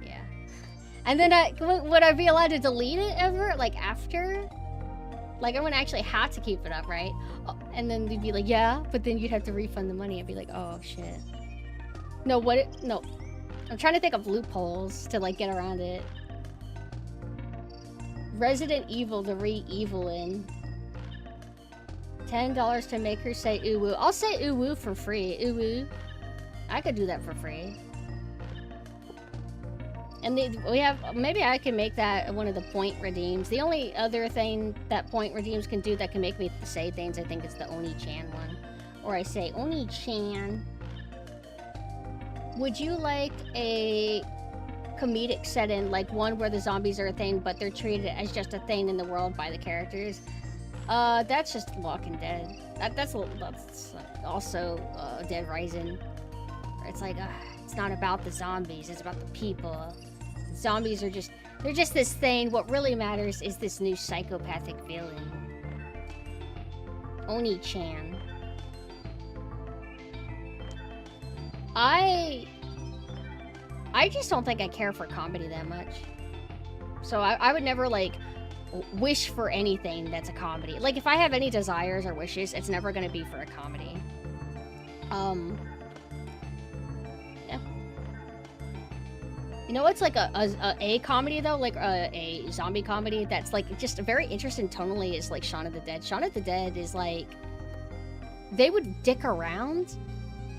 Yeah. And then would I be allowed to delete it ever? Like, after? Like, I wouldn't actually have to keep it up, right? And then they'd be like, yeah, but then you'd have to refund the money. I'd be like, oh, shit. No, no. I'm trying to think of loopholes to, like, get around it. Resident Evil, the re-evilin. $10 to make her say ooh woo. I'll say ooh woo for free. Ooh woo. I could do that for free. And we have, maybe I can make that one of the point redeems. The only other thing that point redeems can do that can make me say things, I think, is the Oni-chan one. Or I say, Oni-chan, would you like a comedic setting, like one where the zombies are a thing, but they're treated as just a thing in the world by the characters? That's just Walking Dead. That's also Dead Rising. It's like, it's not about the zombies, it's about the people. Zombies are just, they're just this thing. What really matters is this new psychopathic villain. Oni-chan. I just don't think I care for comedy that much. So I would never, like, wish for anything that's a comedy. Like, if I have any desires or wishes, it's never gonna be for a comedy. Yeah. You know what's like a comedy though? Like a zombie comedy that's like just very interesting tonally is like Shaun of the Dead. Shaun of the Dead is like, they would dick around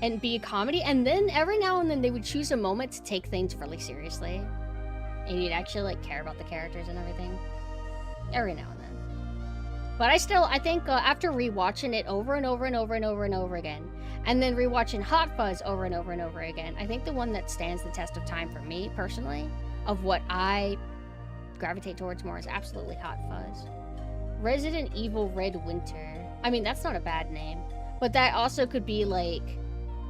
and be a comedy, and then every now and then they would choose a moment to take things really seriously. And you'd actually like care about the characters and everything. Every now and then. But I think after rewatching it over and over and over and over and over again, and then rewatching Hot Fuzz over and over and over again, I think the one that stands the test of time for me, personally, of what I gravitate towards more is absolutely Hot Fuzz. Resident Evil Red Winter. I mean, that's not a bad name. But that also could be like,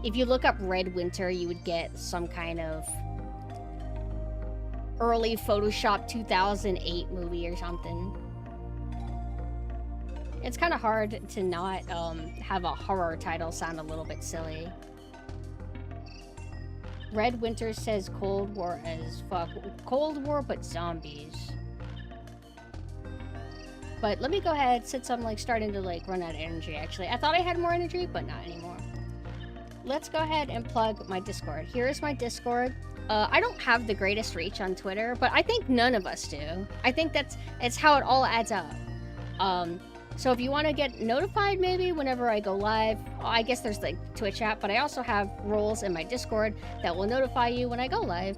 if you look up Red Winter, you would get some kind of early Photoshop 2008 movie or something. It's kind of hard to not have a horror title sound a little bit silly. Red Winter says Cold War as fuck. Cold War, but zombies. But let me go ahead, since I'm like starting to like run out of energy actually. I thought I had more energy, but not anymore. Let's go ahead and plug my Discord. Here is my Discord. I don't have the greatest reach on Twitter, but I think none of us do. I think it's how it all adds up. So if you want to get notified maybe whenever I go live, I guess there's like Twitch app, but I also have roles in my Discord that will notify you when I go live.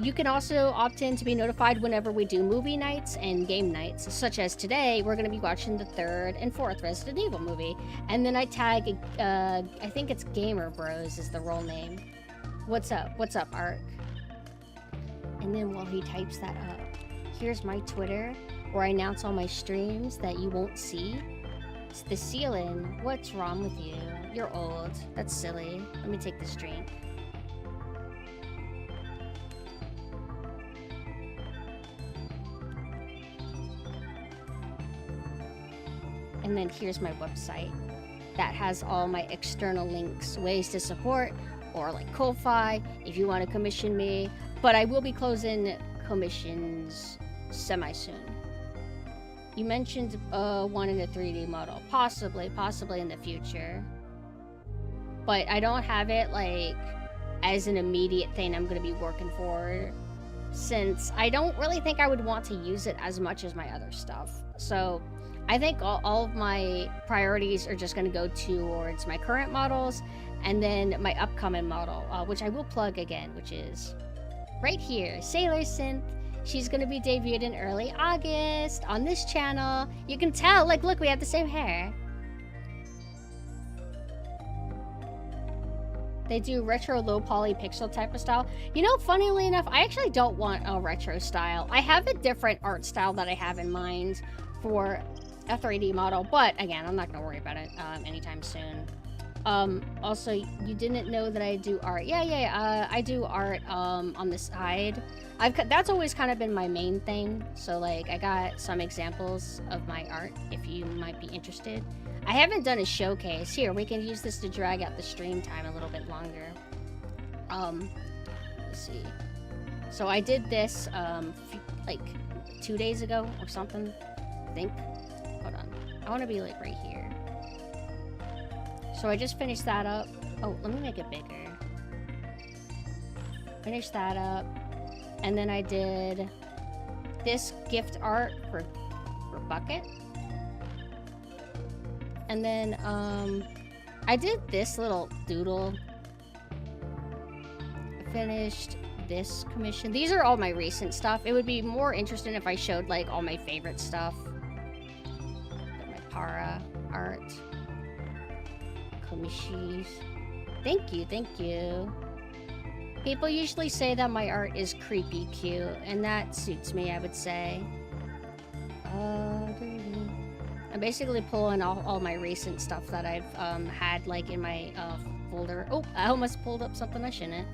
You can also opt in to be notified whenever we do movie nights and game nights, such as today, we're going to be watching the 3rd and 4th Resident Evil movie. And then I tag, I think it's Gamer Bros is the role name. What's up? What's up, Ark? And then while he types that up, here's my Twitter, where I announce all my streams that you won't see. It's the ceiling. What's wrong with you? You're old. That's silly. Let me take this drink. And then here's my website that has all my external links, ways to support, or like Ko-Fi if you want to commission me. But I will be closing commissions semi-soon. You mentioned wanting a 3D model. Possibly in the future. But I don't have it like as an immediate thing I'm going to be working for, since I don't really think I would want to use it as much as my other stuff. So I think all of my priorities are just going to go towards my current models and then my upcoming model, which I will plug again, which is right here, Sailor Synth. She's going to be debuted in early August on this channel. You can tell, like, look, we have the same hair. They do retro low poly pixel type of style. You know, funnily enough, I actually don't want a retro style. I have a different art style that I have in mind for a 3D model, but again, I'm not gonna worry about it anytime soon. Also, you didn't know that I do art. Yeah, I do art on the side. That's always kind of been my main thing. So like, I got some examples of my art if you might be interested. I haven't done a showcase. Here, we can use this to drag out the stream time a little bit longer. Let's see. So I did this like 2 days ago or something, I think. Hold on. I want to be like right here. So I just finished that up. Oh, let me make it bigger. Finished that up. And then I did this gift art for Bucket. And then I did this little doodle. I finished this commission. These are all my recent stuff. It would be more interesting if I showed like all my favorite stuff. My para art. Commissions. Thank you, thank you. People usually say that my art is creepy cute, and that suits me, I would say. I'm basically pulling all my recent stuff that I've had like in my folder. Oh, I almost pulled up something I shouldn't.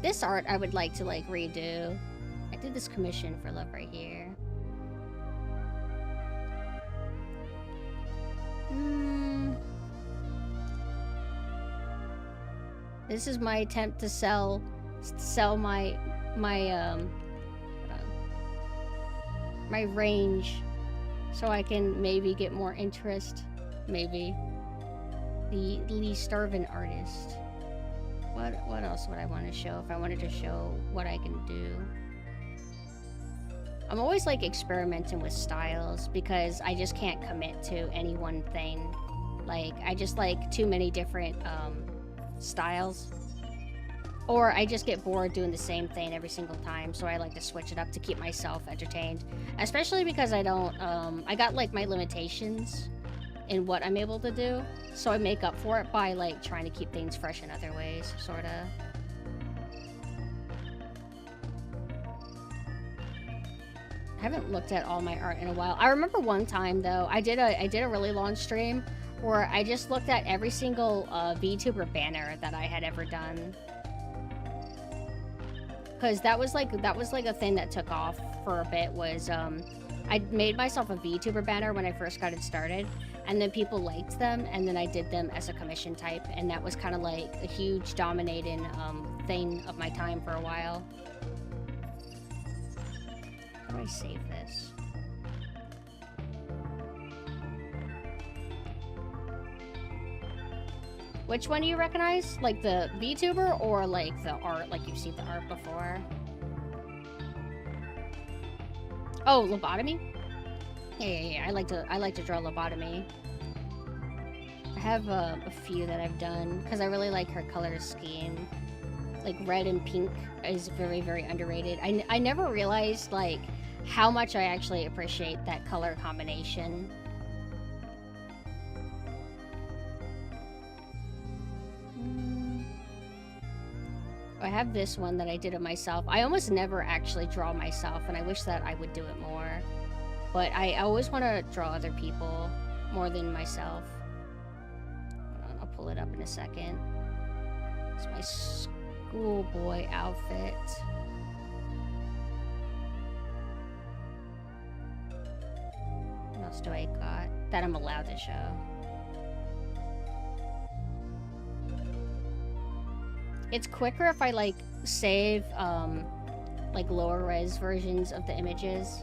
This art I would like to like redo. I did this commission for love right here. This is my attempt to sell my range, so I can maybe get more interest. Maybe the Lee Starvin artist. What else would I want to show if I wanted to show what I can do? I'm always like experimenting with styles because I just can't commit to any one thing. Like I just like too many different styles, or I just get bored doing the same thing every single time, so I like to switch it up to keep myself entertained, especially because I don't I got like my limitations in what I'm able to do, so I make up for it by like trying to keep things fresh in other ways, sort of. I haven't looked at all my art in a while. I remember one time though, I did a really long stream where I just looked at every single VTuber banner that I had ever done. Cause that was like a thing that took off for a bit. Was I made myself a VTuber banner when I first got it started, and then people liked them, and then I did them as a commission type, and that was kind of like a huge dominating thing of my time for a while. How do I save this? Which one do you recognize? Like the VTuber or like the art, like you've seen the art before? Oh, lobotomy? Yeah. I like to draw lobotomy. I have a few that I've done because I really like her color scheme. Like red and pink is very, very underrated. I never realized like how much I actually appreciate that color combination. I have this one that I did of myself. I almost never actually draw myself, and I wish that I would do it more. But I always want to draw other people more than myself. Hold on, I'll pull it up in a second. It's my schoolboy outfit. What else do I got that I'm allowed to show? It's quicker if I like save like lower res versions of the images.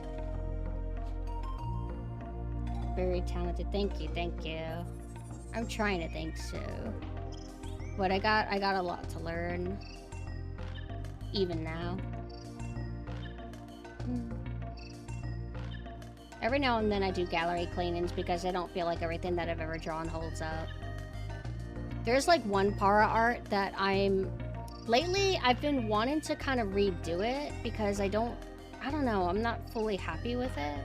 Very talented. Thank you. I'm trying to think so. But I got a lot to learn even now. Every now and then I do gallery cleanings because I don't feel like everything that I've ever drawn holds up. There's like one para art that lately I've been wanting to kind of redo it because I don't know, I'm not fully happy with it.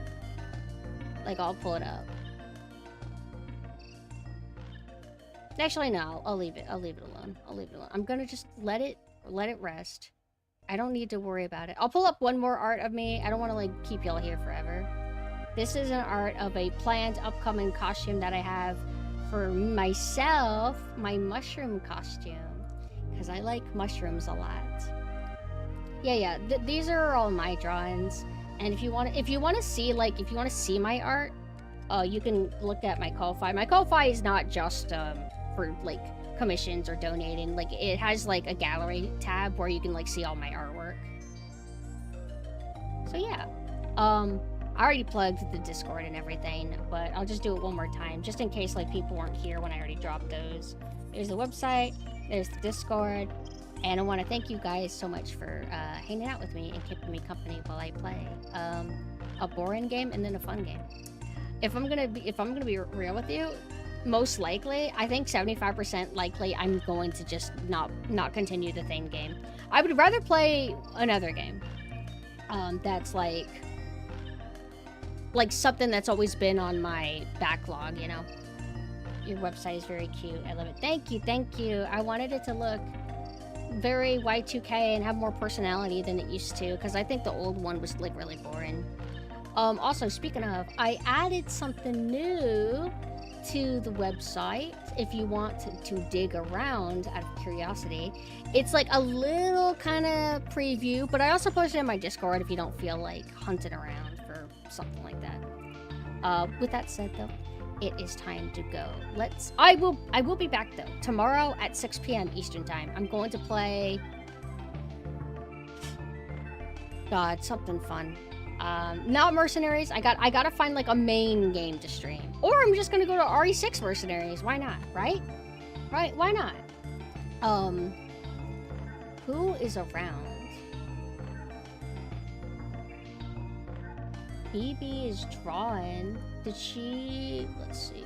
Like, I'll pull it up. Actually, no. I'll leave it. I'll leave it alone. I'll leave it alone. I'm gonna just let it rest. I don't need to worry about it. I'll pull up one more art of me. I don't want to like keep y'all here forever. This is an art of a planned upcoming costume that I have for myself, my mushroom costume, because I like mushrooms a lot. Yeah. These are all my drawings, and if you want to see my art, you can look at my Ko-Fi. My Ko-Fi is not just for like commissions or donating. Like it has like a gallery tab where you can like see all my artwork. So yeah, I already plugged the Discord and everything, but I'll just do it one more time just in case like people weren't here when I already dropped those. There's the website, there's the Discord, and I want to thank you guys so much for hanging out with me and keeping me company while I play a boring game and then a fun game. If I'm gonna be real with you, most likely, I think 75% likely I'm going to just not continue the same game. I would rather play another game that's like something that's always been on my backlog, you know. Your website is very cute. I love it. Thank you. I wanted it to look very Y2K and have more personality than it used to, because I think the old one was like really boring. Also, speaking of, I added something new to the website if you want to dig around out of curiosity. It's like a little kind of preview, but I also posted it in my Discord if you don't feel like hunting around for something like that. With that said though, it is time to go. I will be back though tomorrow at 6 p.m. Eastern time. I'm going to play something fun. Not Mercenaries. I gotta find like a main game to stream. Or I'm just gonna go to RE6 Mercenaries. Why not? Right? Why not? Who is around? BB is drawing. Did she... Let's see.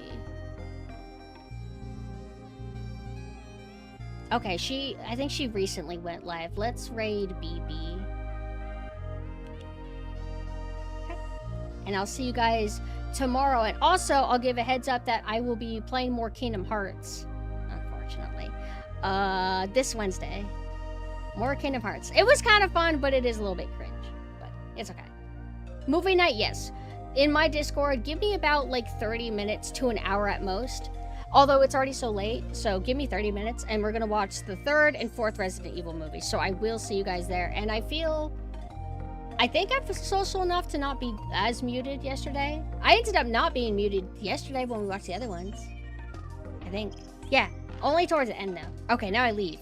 Okay, I think she recently went live. Let's raid BB. Okay. And I'll see you guys tomorrow. And also, I'll give a heads up that I will be playing more Kingdom Hearts, unfortunately, this Wednesday. More Kingdom Hearts. It was kind of fun, but it is a little bit cringe. But it's okay. Movie night, yes. In my Discord, give me about like 30 minutes to an hour at most. Although it's already so late, so give me 30 minutes and we're gonna watch the 3rd and 4th Resident Evil movies. So I will see you guys there. And I think I'm social enough to not be as muted yesterday. I ended up not being muted yesterday when we watched the other ones. I think. Yeah, only towards the end though. Okay, now I leave.